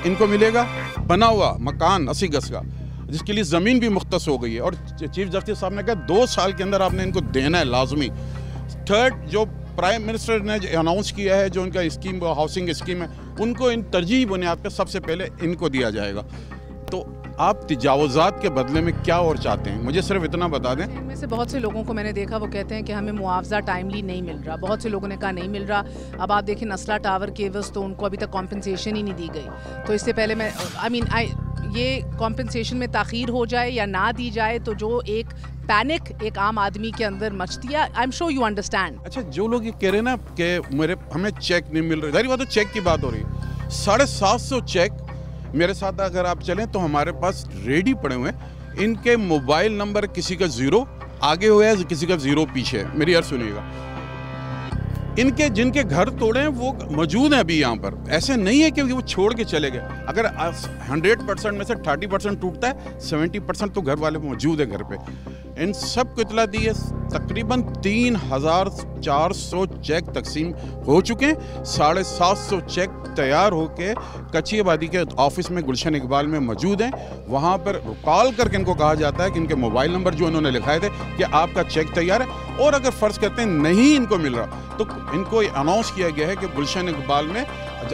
इनको मिलेगा, बना हुआ मकान 80 गज का, जिसके लिए ज़मीन भी मुख्तस हो गई है। और चीफ जस्टिस साहब ने कहा 2 साल के अंदर आपने इनको देना है लाजमी। थर्ड, जो प्राइम मिनिस्टर ने अनाउंस किया है, जो उनका स्कीम हाउसिंग स्कीम है, उनको इन तरजीही बुनियाद पर सबसे पहले इनको दिया जाएगा। तो आप तजावुज़ात के बदले में क्या और चाहते हैं, मुझे सिर्फ इतना बता दें। इनमें से बहुत से लोगों को मैंने देखा, वो कहते हैं कि हमें मुआवजा टाइमली नहीं मिल रहा। बहुत से लोगों ने कहा नहीं मिल रहा। अब आप देखें नस्ला टावर केवल्स, तो उनको अभी तक कॉम्पनसेशन ही नहीं दी गई। तो इससे पहले मैं ये कॉम्पनसेशन में ताख़ीर हो जाए या ना दी जाए, तो जो एक पैनिक एक आम आदमी के अंदर मचती है, I am sure you understand. अच्छा, जो लोग ये कह रहे हैं ना कि हमें चेक नहीं मिल रहा, जाहिर बात है चेक की बात हो रही है। 750 चेक मेरे साथ अगर आप चलें तो हमारे पास रेडी पड़े हुए हैं। इनके मोबाइल नंबर किसी का 0 आगे हुआ है, किसी का 0 पीछे है। मेरी अर्ज सुनिएगा, इनके जिनके घर तोड़े हैं वो मौजूद हैं अभी यहाँ पर। ऐसे नहीं है कि वो छोड़ के चले गए। अगर 100% में से 30% टूटता है, 70% तो घर वाले मौजूद है घर पे। इन सब को इतला दी है। तकरीबन 3,400 चेक तकसीम हो चुके हैं। 750 चेक तैयार होके कच्ची आबादी के ऑफिस में गुलशन इकबाल में मौजूद हैं। वहाँ पर कॉल करके इनको कहा जाता है कि इनके मोबाइल नंबर जो उन्होंने लिखाए थे कि आपका चेक तैयार है, और अगर फ़र्ज़ करते हैं नहीं इनको मिल रहा तो इनको अनाउंस किया गया है कि गुलशन इकबाल में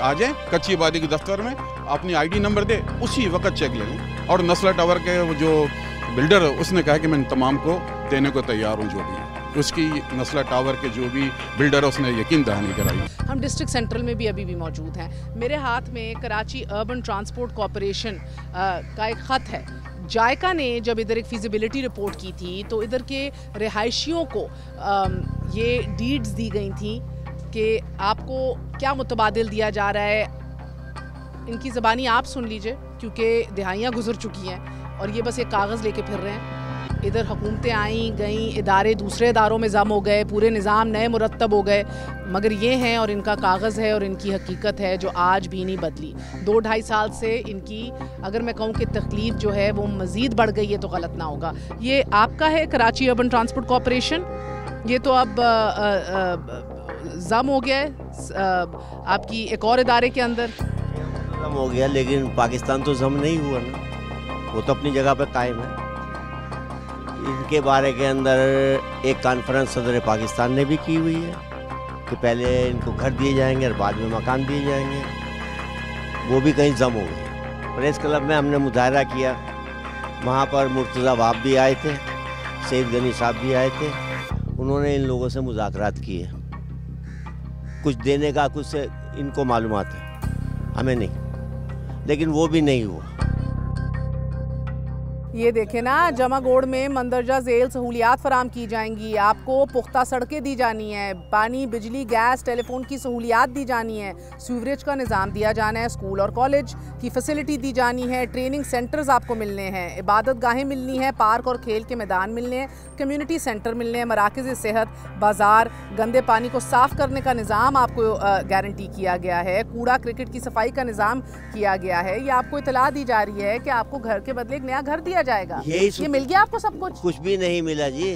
आ जाएँ, कच्ची आबादी के दफ्तर में अपनी ID नंबर दे, उसी वक्त चेक ले लें। और नस्ला टावर के जो बिल्डर है उसने कहा कि मैं तमाम को देने को तैयार हूँ, जो भी उसकी नस्ला टावर के जो भी बिल्डर है उसने यकीन दहानी कराई। हम डिस्ट्रिक्ट सेंट्रल में भी अभी भी मौजूद हैं। मेरे हाथ में कराची अर्बन ट्रांसपोर्ट कॉरपोरेशन का एक ख़त है। जायका ने जब इधर एक फिजिबिलिटी रिपोर्ट की थी तो इधर के रिहायशियों को ये डीड्स दी गई थी कि आपको क्या मुतबादिल दिया जा रहा है। इनकी ज़बानी आप सुन लीजिए, क्योंकि दिहाइयाँ गुजर चुकी हैं और ये बस एक कागज़ लेके फिर रहे हैं। इधर हुकूमतें आई गई, इदारे दूसरे इदारों में जम हो गए, पूरे निज़ाम नए मुरतब हो गए, मगर ये हैं और इनका कागज़ है और इनकी हकीकत है जो आज भी नहीं बदली। 2-2.5 साल से इनकी, अगर मैं कहूँ कि तकलीफ़ जो है वो मज़ीद बढ़ गई है तो गलत ना होगा। ये आपका है कराची अर्बन ट्रांसपोर्ट कॉरपोरेशन, ये तो अब जम हो गया है आपकी एक और इदारे के अंदर। जम हो गया, लेकिन पाकिस्तान तो जम नहीं हुआ ना, वो तो अपनी जगह पर कायम है। इनके बारे के अंदर एक कॉन्फ्रेंस सदर पाकिस्तान ने भी की हुई है कि पहले इनको घर दिए जाएंगे और बाद में मकान दिए जाएंगे, वो भी कहीं जम हो गई। प्रेस क्लब में हमने मुजाहरा किया, वहाँ पर मुर्तज़ा वाब भी आए थे, सईद गनी साहब भी आए थे। उन्होंने इन लोगों से मुज़ाकरात किए, कुछ देने का कुछ से इनको मालूमात है, हमें नहीं, लेकिन वो भी नहीं हुआ। ये देखें ना, जमागोड़ में मंदरजा झेल सहूलियात फराम की जाएंगी, आपको पुख्ता सड़कें दी जानी है, पानी, बिजली, गैस, टेलीफोन की सहूलियात दी जानी है, सीवरेज का निज़ाम दिया जाना है, स्कूल और कॉलेज की फैसिलिटी दी जानी है, ट्रेनिंग सेंटर्स आपको मिलने हैं, इबादत गाहें मिलनी है, पार्क और खेल के मैदान मिलने हैं, कम्युनिटी सेंटर मिलने हैं, मराकज़ सेहत, बाज़ार, गंदे पानी को साफ़ करने का निज़ाम आपको गारंटी किया गया है, कूड़ा क्रिकेट की सफाई का निज़ाम किया गया है। ये आपको इतला दी जा रही है कि आपको घर के बदले एक नया घर दिया जाएगा। ये मिल गया आपको सब कुछ भी नहीं मिला जी।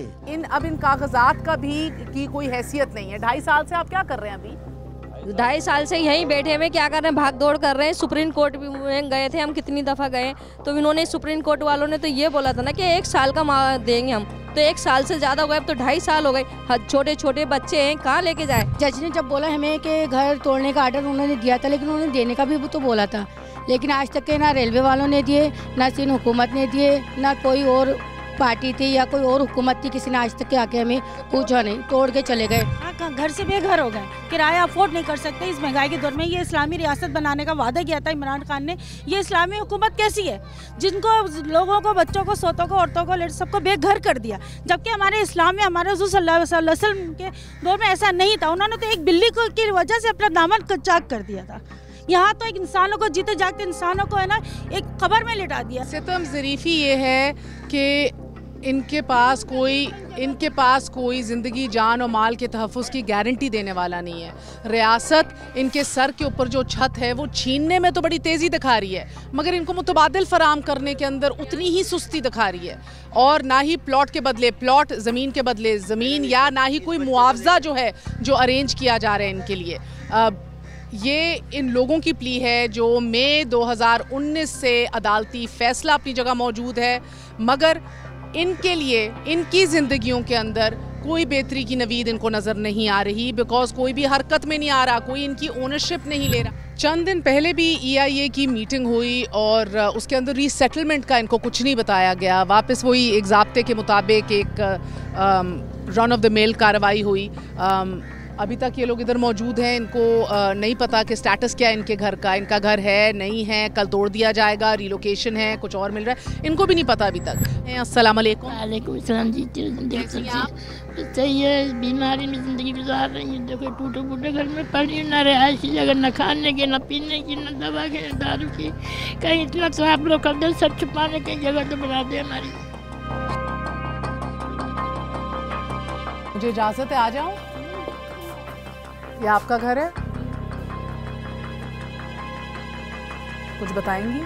अब इन कागजात का भी की कोई हैसियत नहीं है। 2.5 साल से आप क्या कर रहे हैं अभी? 2.5 साल से यहीं बैठे हुए क्या कर रहे हैं, भाग दौड़ कर रहे हैं। सुप्रीम कोर्ट भी गए थे हम, कितनी दफ़ा गए, तो इन्होंने सुप्रीम कोर्ट वालों ने तो ये बोला था ना कि 1 साल का देंगे हम, तो 1 साल से ज़्यादा हो गए, अब तो 2.5 साल हो गए। छोटे छोटे बच्चे हैं, कहाँ लेके जाए। जज ने जब बोला हमें कि घर तोड़ने का आर्डर उन्होंने दिया था, लेकिन उन्होंने देने का भी तो बोला था, लेकिन आज तक के ना रेलवे वालों ने दिए, ना सिंध हुकूमत ने दिए, ना कोई और पार्टी थी या कोई और हुकूमत थी, किसी ने आज तक के आके हमें पूछा नहीं, तोड़ के चले गए। घर से बेघर हो गए, किराया अफोर्ड नहीं कर सकते इस महंगाई के दौर में। ये इस्लामी रियासत बनाने का वादा किया था इमरान खान ने, ये इस्लामी हुकूमत कैसी है जिनको लोगों को, बच्चों को, सोतों को, औरतों को, सबको बेघर कर दिया। जबकि हमारे इस्लाम में, हमारे रसूल सल्लल्लाहु अलैहि वसल्लम के दौर में ऐसा नहीं था। उन्होंने तो एक बिल्ली को की वजह से अपना दामन कच्चाक कर दिया था। यहाँ तो एक इंसानों को, जीते जागते इंसानों को है ना, एक खबर में लिटा दिया। सितम ज़रीफ़ी ये है कि इनके पास कोई ज़िंदगी, जान और माल के तहफ़्फ़ुज़ की गारंटी देने वाला नहीं है। रियासत इनके सर के ऊपर जो छत है वो छीनने में तो बड़ी तेज़ी दिखा रही है, मगर इनको मुतबादिल फराम करने के अंदर उतनी ही सुस्ती दिखा रही है। और ना ही प्लॉट के बदले प्लॉट, ज़मीन के बदले ज़मीन, या ना ही कोई मुआवजा जो है जो अरेंज किया जा रहा है इनके लिए। ये इन लोगों की प्ली है जो मई 2019 से अदालती फ़ैसला अपनी जगह मौजूद है, मगर इनके लिए, इनकी ज़िंदगियों के अंदर कोई बेहतरी की नवीद इनको नज़र नहीं आ रही, बिकॉज कोई भी हरकत में नहीं आ रहा, कोई इनकी ओनरशिप नहीं ले रहा। चंद दिन पहले भी EIA की मीटिंग हुई और उसके अंदर रीसेटलमेंट का इनको कुछ नहीं बताया गया। वापस वही एक ज़ाब्ते के मुताबिक एक रन ऑफ द मिल कार्रवाई हुई। अभी तक ये लोग इधर मौजूद हैं, इनको नहीं पता कि स्टेटस क्या है इनके घर का, इनका घर है नहीं है, कल तोड़ दिया जाएगा, रिलोकेशन है, कुछ और मिल रहा है, इनको भी नहीं पता अभी तक। अस्सलाम वालेकुम। वालेकुम सलाम जी। सही है, बीमारी में ज़िंदगी गुजार रही है। देखो टूटे फूटे घर में पड़ी, ना रिहाइश की जगह, न खाने की, न पीने की, न दवा की, न दारू की। कहीं इतना तो आप लोग कर दे, सब छुपाने की जगह तो बना दे हमारी। मुझे इजाज़त है, आ जाऊँ? ये आपका घर है? कुछ बताएंगी?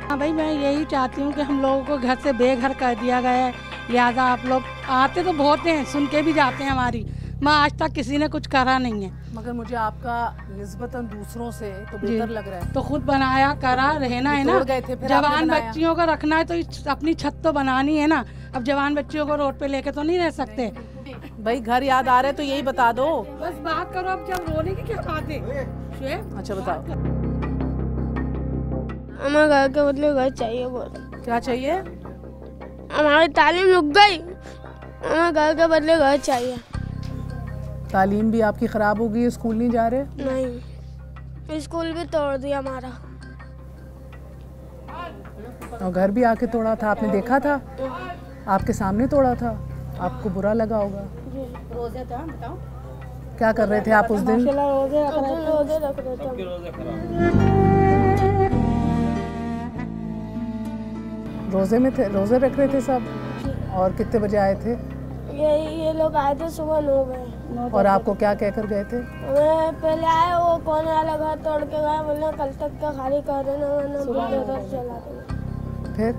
हाँ भाई, मैं यही चाहती हूँ कि हम लोगों को घर से बेघर कर दिया गया है, लिहाजा आप लोग आते तो बहुत हैं, सुन के भी जाते हैं हमारी, मैं आज तक किसी ने कुछ करा नहीं है। मगर मुझे आपका निस्बतन दूसरों से तो बेहतर लग रहा है। तो खुद बनाया, करा, रहना है ना। जवान बच्चियों को रखना है तो अपनी छत तो बनानी है ना। अब जवान बच्चियों को रोड पे लेके तो नहीं रह सकते। भाई घर याद आ रहा है तो यही बता दो। बस बात करो, अब जब रोने की क्या बात है। अच्छा बताओ। हमें घर के बदले घर चाहिए। बहुत क्या चाहिए? हमारी तालीम रुक गई, हमें घर के बदले घर चाहिए। तालीम भी आपकी ख़राब हो गई, स्कूल नहीं जा रहे? नहीं, स्कूल भी तोड़ दिया हमारा। और घर भी आके तोड़ा था, आपने देखा था? आपके सामने तोड़ा था, आपको बुरा लगा होगा। रोज़े था, बताओ क्या कर रहे थे आप उस दिन? रोज़े रख रहे थे। रोज़े में थे, रोज़े रख रहे थे सब। और कितने बजे आए थे? ये लोग आए थे सुबह 9 बजे। और आपको क्या कहकर गए थे? मैं पहले आए, वो कोने वाला घर तोड़ के गए, बोले कल तक का खाली कर देना वरना चला देना। फिर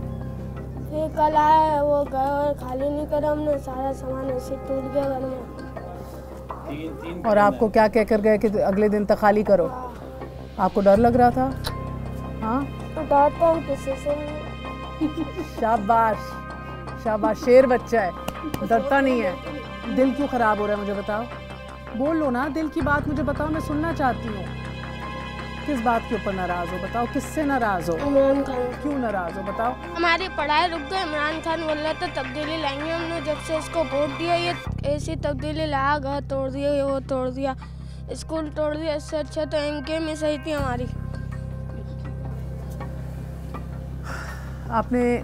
कल आए, वो घर खाली नहीं करा हमने, सारा सामान ऐसे टूट गया घर में। और आपको क्या कहकर गए कि अगले दिन तक खाली करो? आपको डर लग रहा था? हाँ, डर तो किसी से नहीं। शाबाश शाबाश, शेर बच्चा है, डरता नहीं है। दिल क्यों खराब हो रहा है मुझे बताओ? बोल लो ना, दिल की बात मुझे बताओ, मैं सुनना चाहती हूँ। किस बात के ऊपर नाराज हो बताओ? किससे नाराज हो? इमरान खान। क्यों नाराज हो बताओ? हमारी पढ़ाई रुक गई, इमरान खान बोल रहा था तब्दीली लाएंगे, हमने जब से इसको वोट दिया ये ऐसी तब्दीली लाया, घर तोड़ दिया, ये वो तोड़ दिया, स्कूल तोड़ दिया। इससे अच्छा तो इनके में सही थी हमारी। आपने,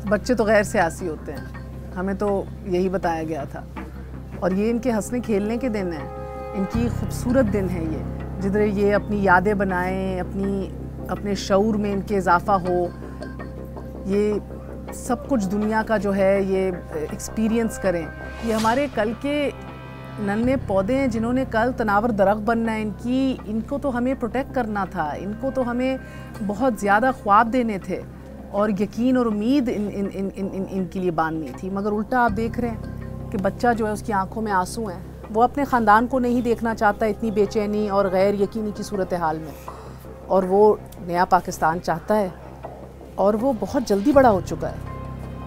बच्चे तो गैर सियासी होते हैं, हमें तो यही बताया गया था। और ये इनके हंसने खेलने के दिन हैं, इनकी खूबसूरत दिन है ये, जिधर ये अपनी यादें बनाएं, अपने शऊर में इनके इजाफा हो, ये सब कुछ दुनिया का जो है ये एक्सपीरियंस करें। ये हमारे कल के नन्हे पौधे हैं जिन्होंने कल तनावर दरख्त बनना है। इनको तो हमें प्रोटेक्ट करना था, इनको तो हमें बहुत ज़्यादा ख्वाब देने थे और यकीन और उम्मीद इनके लिए बांधनी थी। मगर उल्टा आप देख रहे हैं कि बच्चा जो है उसकी आंखों में आंसू हैं, वो अपने ख़ानदान को नहीं देखना चाहता इतनी बेचैनी और गैर यकीनी की सूरत हाल में, और वो नया पाकिस्तान चाहता है, और वो बहुत जल्दी बड़ा हो चुका है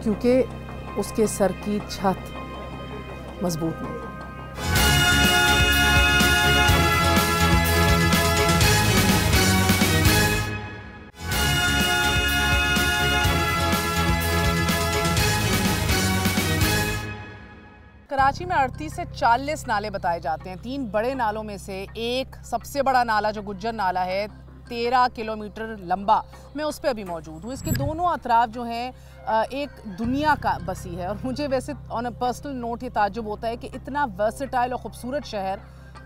क्योंकि उसके सर की छत मजबूत नहीं। कराची में 38 से 40 नाले बताए जाते हैं। 3 बड़े नालों में से एक सबसे बड़ा नाला जो गुज्जर नाला है 13 किलोमीटर लंबा, मैं उस पर अभी मौजूद हूँ। इसके दोनों अतराफ जो हैं एक दुनिया का बसी है और मुझे वैसे ऑन अ पर्सनल नोट ये ताज्जुब होता है कि इतना वर्सेटाइल और ख़ूबसूरत शहर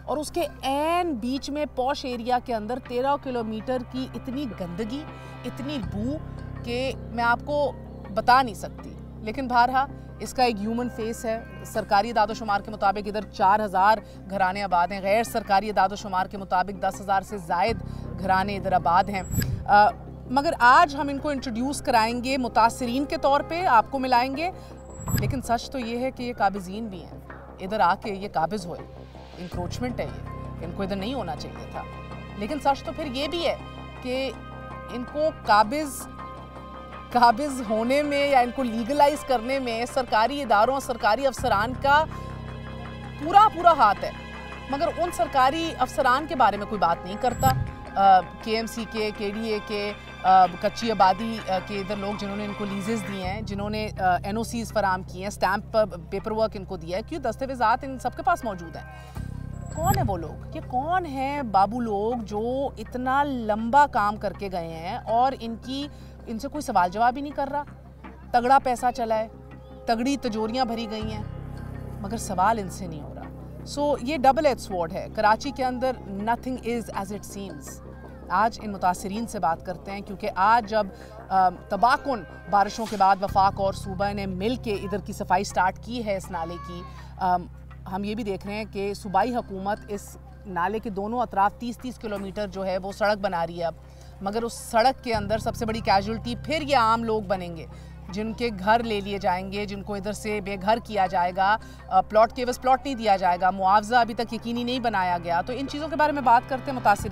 और उसके ऐन बीच में पॉश एरिया के अंदर 13 किलोमीटर की इतनी गंदगी, इतनी बू कि मैं आपको बता नहीं सकती। लेकिन बहरहाल इसका एक ह्यूमन फेस है। सरकारी इदाद-ओ-शुमार के मुताबिक इधर 4000 घराने आबाद हैं, गैर सरकारी इदाद-ओ-शुमार के मुताबिक 10,000 से ज़ायद घराने इधर आबाद हैं। मगर आज हम इनको इंट्रोड्यूस कराएंगे मुतासरीन के तौर पे, आपको मिलाएंगे। लेकिन सच तो ये है कि ये काबिज़ीन भी हैं, इधर आके ये काबिज़ हुए। इंक्रोचमेंट है ये, इनको इधर नहीं होना चाहिए था। लेकिन सच तो फिर ये भी है कि इनको काबिज़ होने में या इनको लीगलाइज करने में सरकारी इदारों और सरकारी अफसरान का पूरा हाथ है। मगर उन सरकारी अफसरान के बारे में कोई बात नहीं करता। KMC के, KDA के, कच्ची आबादी के इधर लोग जिन्होंने इनको लीजेस दिए हैं, जिन्होंने NOCs फराम किए हैं, स्टैम्प पेपर वर्क इनको दिया है, क्यों दस्तावेज़ात इन सबके पास मौजूद हैं। कौन है वो लोग? ये कौन है बाबू लोग जो इतना लंबा काम करके गए हैं और इनसे कोई सवाल जवाब ही नहीं कर रहा? तगड़ा पैसा चला है, तगड़ी तिजोरियाँ भरी गई हैं, मगर सवाल इनसे नहीं हो रहा। ये डबल एज स्वॉर्ड है। कराची के अंदर nothing is as it seems. आज इन मुतासरीन से बात करते हैं, क्योंकि आज जब तबाहकुन बारिशों के बाद वफाक और सूबा ने मिल के इधर की सफाई स्टार्ट की है इस नाले की, हम ये भी देख रहे हैं कि सूबाई हुकूमत इस नाले के दोनों अतराफ 30-30 किलोमीटर जो है वो सड़क बना रही है अब। मगर उस सड़क के अंदर सबसे बड़ी कैजुअल्टी फिर ये आम लोग बनेंगे, जिनके घर ले लिए जाएंगे, जिनको इधर से बेघर किया जाएगा, प्लॉट के एवज प्लॉट नहीं दिया जाएगा, मुआवजा अभी तक यकीनी नहीं बनाया गया। तो इन चीज़ों के बारे में बात करते हैं मुतासिर।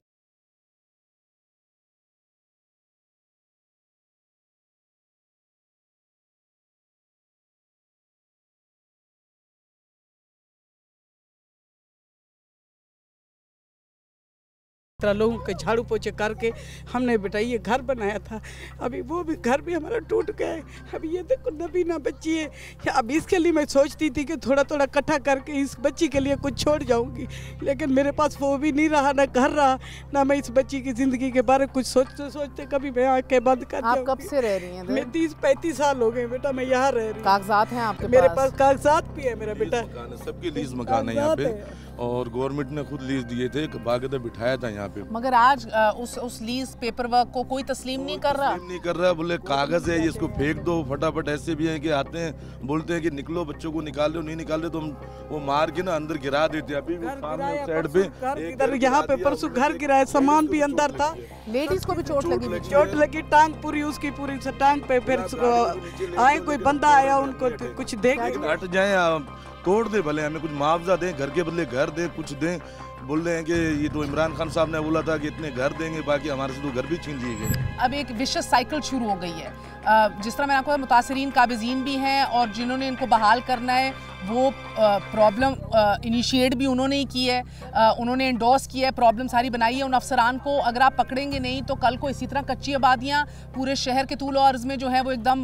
लोगों के झाड़ू पोछे करके हमने बेटा ये घर बनाया था, अभी वो भी घर भी हमारा टूट गया है। अभी ये देखो नबीना बच्ची है, अब इसके लिए मैं सोचती थी कि थोड़ा थोड़ा इकट्ठा करके इस बच्ची के लिए कुछ छोड़ जाऊंगी, लेकिन मेरे पास वो भी नहीं रहा, ना घर रहा, ना मैं इस बच्ची की ज़िंदगी के बारे में कुछ सोचते सोचते कभी मैं आँखें बंद कर आप कब से रह रही हैं? मैं 30-35 साल हो गए बेटा, मैं यहाँ रह रही हूँ। कागजात हैं आपके मेरे पास? कागजात भी है मेरा बेटा, सबके लीज मकान है यहाँ पे और गवर्नमेंट ने खुद लीज दिए थे, बाकायदा बिठाया था यहाँ पे। मगर आज उस लीज पेपर वर्क को कोई तस्लीम नहीं कर रहा। बोले कागज है, इसको फेंक दो फटाफट। ऐसे भी हैं कि आते हैं बोलते हैं कि निकलो, बच्चों को निकाल लो, नहीं निकाल रहे तो हम वो मार के ना अंदर गिरा देते हैं। अभी साइड पे यहाँ पे परसों घर गिराया, सामान भी अंदर था, लेडीज को भी चोट लगी, टांग पूरी उसकी पूरी टांग पे। फिर आए कोई बंदा आया, उनको कुछ देख हट जाए, तोड़ दे, भले हमें कुछ मुआवजा दें, घर के बदले घर दें, कुछ दें। बोल रहे हैं कि ये तो इमरान खान साहब ने बोला था कि इतने घर देंगे, बाकी हमारे से तो घर भी छीन लिए गए। अब एक विशेष साइकिल शुरू हो गई है। जिस तरह मैंने आपको मुतासरीन काबिज़ीन भी हैं और जिन्होंने इनको बहाल करना है वो प्रॉब्लम इनिशिएट भी उन्होंने ही की है, उन्होंने इंडोर्स किया है, प्रॉब्लम सारी बनाई है। उन अफसरान को अगर आप पकड़ेंगे नहीं तो कल को इसी तरह कच्ची आबादियाँ पूरे शहर के तूल और अर्ज में जो है वो एकदम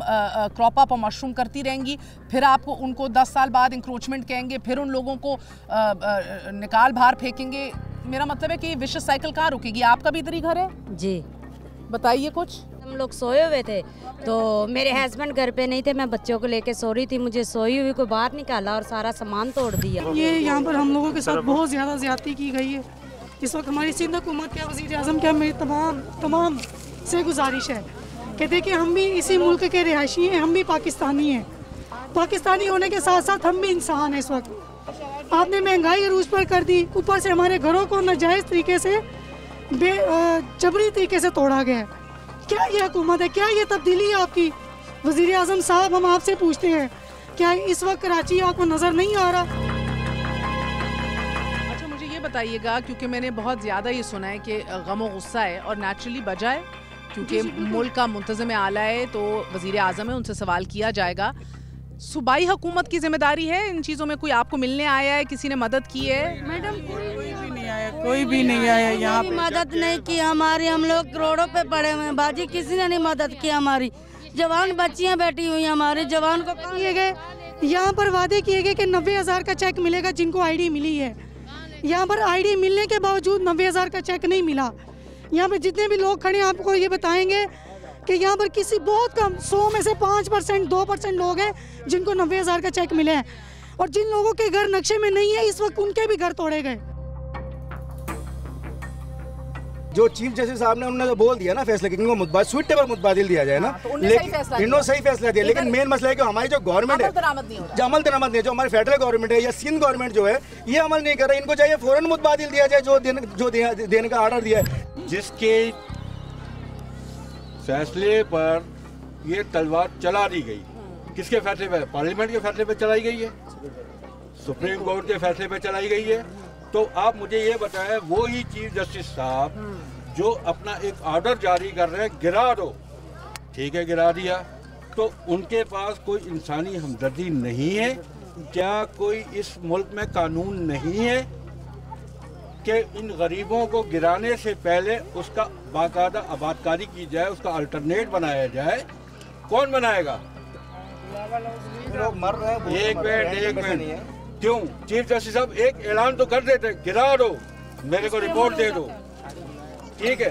क्रॉप अप और मशरूम करती रहेंगी। फिर आपको उनको 10 साल बाद इंक्रोचमेंट कहेंगे, फिर उन लोगों को निकाल बाहर फेंकेंगे। मेरा मतलब है कि विशेष साइकिल कहाँ रुकेगी? आपका भी इधर ही घर है जी, बताइए कुछ। हम लोग सोए हुए थे तो मेरे हस्बैंड घर पे नहीं थे, मैं बच्चों को लेके सो रही थी, मुझे सोई हुई को बाहर निकाला और सारा सामान तोड़ दिया। ये यहाँ पर हम लोगों के साथ बहुत ज़्यादा ज्यादती की गई है। इस वक्त हमारी सिंध हुकूमत के वज़ीर आज़म के मेरी तमाम से गुजारिश है कि देखिए हम भी इसी मुल्क के रिहायशी हैं, हम भी पाकिस्तानी हैं, पाकिस्तानी होने के साथ साथ हम भी इंसान हैं। इस वक्त आपने महंगाई अरूज पर कर दी, ऊपर से हमारे घरों को नाजायज़ तरीके से जबरी तरीके से तोड़ा गया है। क्या ये हुकूमत है? क्या ये तब्दीली है आपकी? वज़ीर आज़म साहब, हम आपसे पूछते हैं, क्या इस वक्त कराची आपको नज़र नहीं आ रहा? अच्छा मुझे ये बताइएगा, क्योंकि मैंने बहुत ज़्यादा ये सुना है कि गम और गुस्सा है और नेचुरली वजह है, क्योंकि मुल्क का मुंतज़िम आला है तो वज़ीर आज़म है, उनसे सवाल किया जाएगा। सूबाई हुकूमत की जिम्मेदारी है इन चीज़ों में? कोई आपको मिलने आया है, किसी ने मदद की है? मैडम कोई भी नहीं आया यहाँ पे, मदद नहीं की हमारी, हम लोग रोडों पे पड़े हुए हैं बाजी, किसी ने नहीं मदद की हमारी। जवान बच्चियाँ बैठी हुई हैं हमारी, जवान को किए गए यहाँ पर वादे किए गए कि 90,000 का चेक मिलेगा जिनको आईडी मिली है। यहाँ पर आईडी मिलने के बावजूद 90,000 का चेक नहीं मिला। यहाँ पर जितने भी लोग खड़े हैं आपको ये बताएंगे कि यहाँ पर किसी बहुत कम 100 में से 5% 2% लोग हैं जिनको 90,000 का चेक मिले हैं, और जिन लोगों के घर नक्शे में नहीं है इस वक्त उनके भी घर तोड़े गए। जो चीफ जस्टिस साहब ने उन्होंने तो बोल दिया ना फैसला कि इनको सुइटेबल मुतबादिल दिया जाए ना, लेकिन इन्होंने सही फैसला दिया, लेकिन मेन मसला है कि हमारी जो गवर्नमेंट है जो अमल दरामद नहीं है, जो हमारी फेडरल गवर्नमेंट है या सिंध गवर्नमेंट जो है ये अमल नहीं कर रहा है। इनको चाहिए फौरन मुतबादिल दिया जाए जो देने का ऑर्डर दिया है। जिसके फैसले पर ये तलवार चला दी गई, किसके फैसले पे? पार्लियामेंट के फैसले पे चलाई गई है, सुप्रीम कोर्ट के फैसले पे चलाई गई है। तो आप मुझे ये बताएं, वो ही चीफ जस्टिस साहब जो अपना एक ऑर्डर जारी कर रहे हैं गिरा दो, ठीक है गिरा दिया, तो उनके पास कोई इंसानी हमदर्दी नहीं है? क्या कोई इस मुल्क में कानून नहीं है कि इन गरीबों को गिराने से पहले उसका बाकायदा आबादकारी की जाए, उसका अल्टरनेट बनाया जाए? कौन बनाएगा? लोग मर रहे हैं। एक मिनट, क्यों चीफ जस्टिस साहब एक ऐलान तो कर देते, गिरा दो, मेरे को रिपोर्ट दे दो, ठीक है?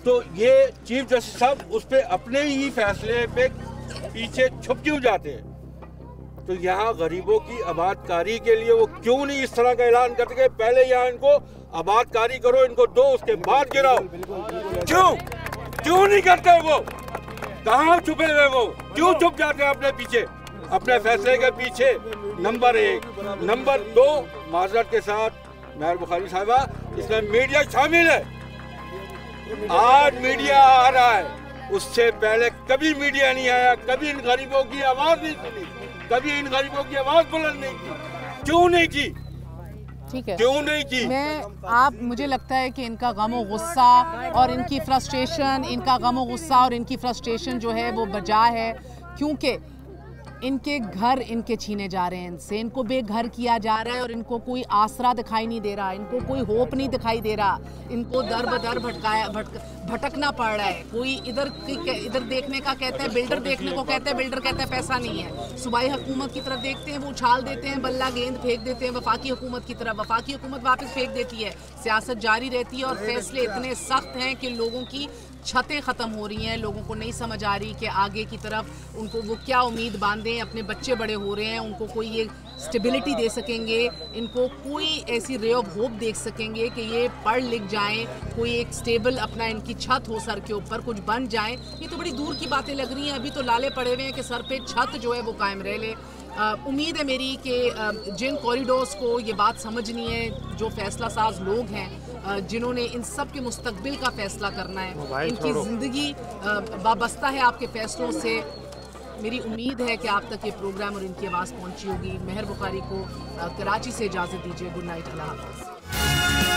तो ये चीफ जस्टिस साहब उस पे अपने ही फैसले पे पीछे छुप क्यों जाते हैं? तो यहाँ गरीबों की आबादकारी के लिए वो क्यों नहीं इस तरह का ऐलान करते कि पहले यहाँ इनको आबादकारी करो, इनको दो, उसके बाद गिराओ? क्यों नहीं करते वो? कहाँ छुपे हुए वो? क्यों छुप जाते हैं अपने पीछे, अपने फैसले के पीछे? नंबर 1। नंबर 2, माजरत के साथ मेहर बुखारी साहिबा, इसमें मीडिया शामिल है। आज मीडिया आ रहा है, उससे पहले कभी मीडिया नहीं आया, कभी इन गरीबों की आवाज नहीं सुनी, कभी इन गरीबों की आवाज बुलंद नहीं की। क्यों नहीं की? ठीक है, क्यों नहीं की? मुझे लगता है कि इनका गम और गुस्सा और इनकी फ्रस्ट्रेशन, इनका गम और गुस्सा और इनकी फ्रस्ट्रेशन जो है वो बजा है, क्योंकि इनके घर इनके छीने जा रहे हैं, इनसे इनको बेघर किया जा रहा है और इनको कोई आसरा दिखाई नहीं दे रहा, इनको कोई होप नहीं दिखाई दे रहा, इनको दर बदर भटकना पड़ रहा है। कोई इधर देखने का कहते हैं, बिल्डर देखने को कहते हैं, बिल्डर कहता है पैसा नहीं है। सूबाई हुकूमत की तरफ देखते हैं, वो उछाल देते हैं, बल्ला गेंद फेंक देते हैं वफाकी हुकूमत की तरफ, वफाकी हुकूमत वापस फेंक देती है। सियासत जारी रहती है और फैसले इतने सख्त हैं कि लोगों की छतें ख़त्म हो रही हैं, लोगों को नहीं समझ आ रही कि आगे की तरफ उनको वो क्या उम्मीद बांधें। अपने बच्चे बड़े हो रहे हैं, उनको कोई ये स्टेबिलिटी दे सकेंगे, इनको कोई ऐसी रे ऑफ होप देख सकेंगे कि ये पढ़ लिख जाएं, कोई एक स्टेबल अपना इनकी छत हो सर के ऊपर, कुछ बन जाए? ये तो बड़ी दूर की बातें लग रही हैं। अभी तो लाले पड़े हुए हैं कि सर पे छत जो है वो कायम रह ले। उम्मीद है मेरी कि जिन कॉरिडोर्स को ये बात समझनी है, जो फैसला साज लोग हैं जिन्होंने इन सब के मुस्तकबिल का फैसला करना है, इनकी ज़िंदगी वाबस्ता है आपके फैसलों से। मेरी उम्मीद है कि आप तक ये प्रोग्राम और इनकी आवाज़ पहुंची होगी। मेहर बुखारी को कराची से इजाज़त दीजिए। गुड नाइट, अल्लाह हाफ़िज़।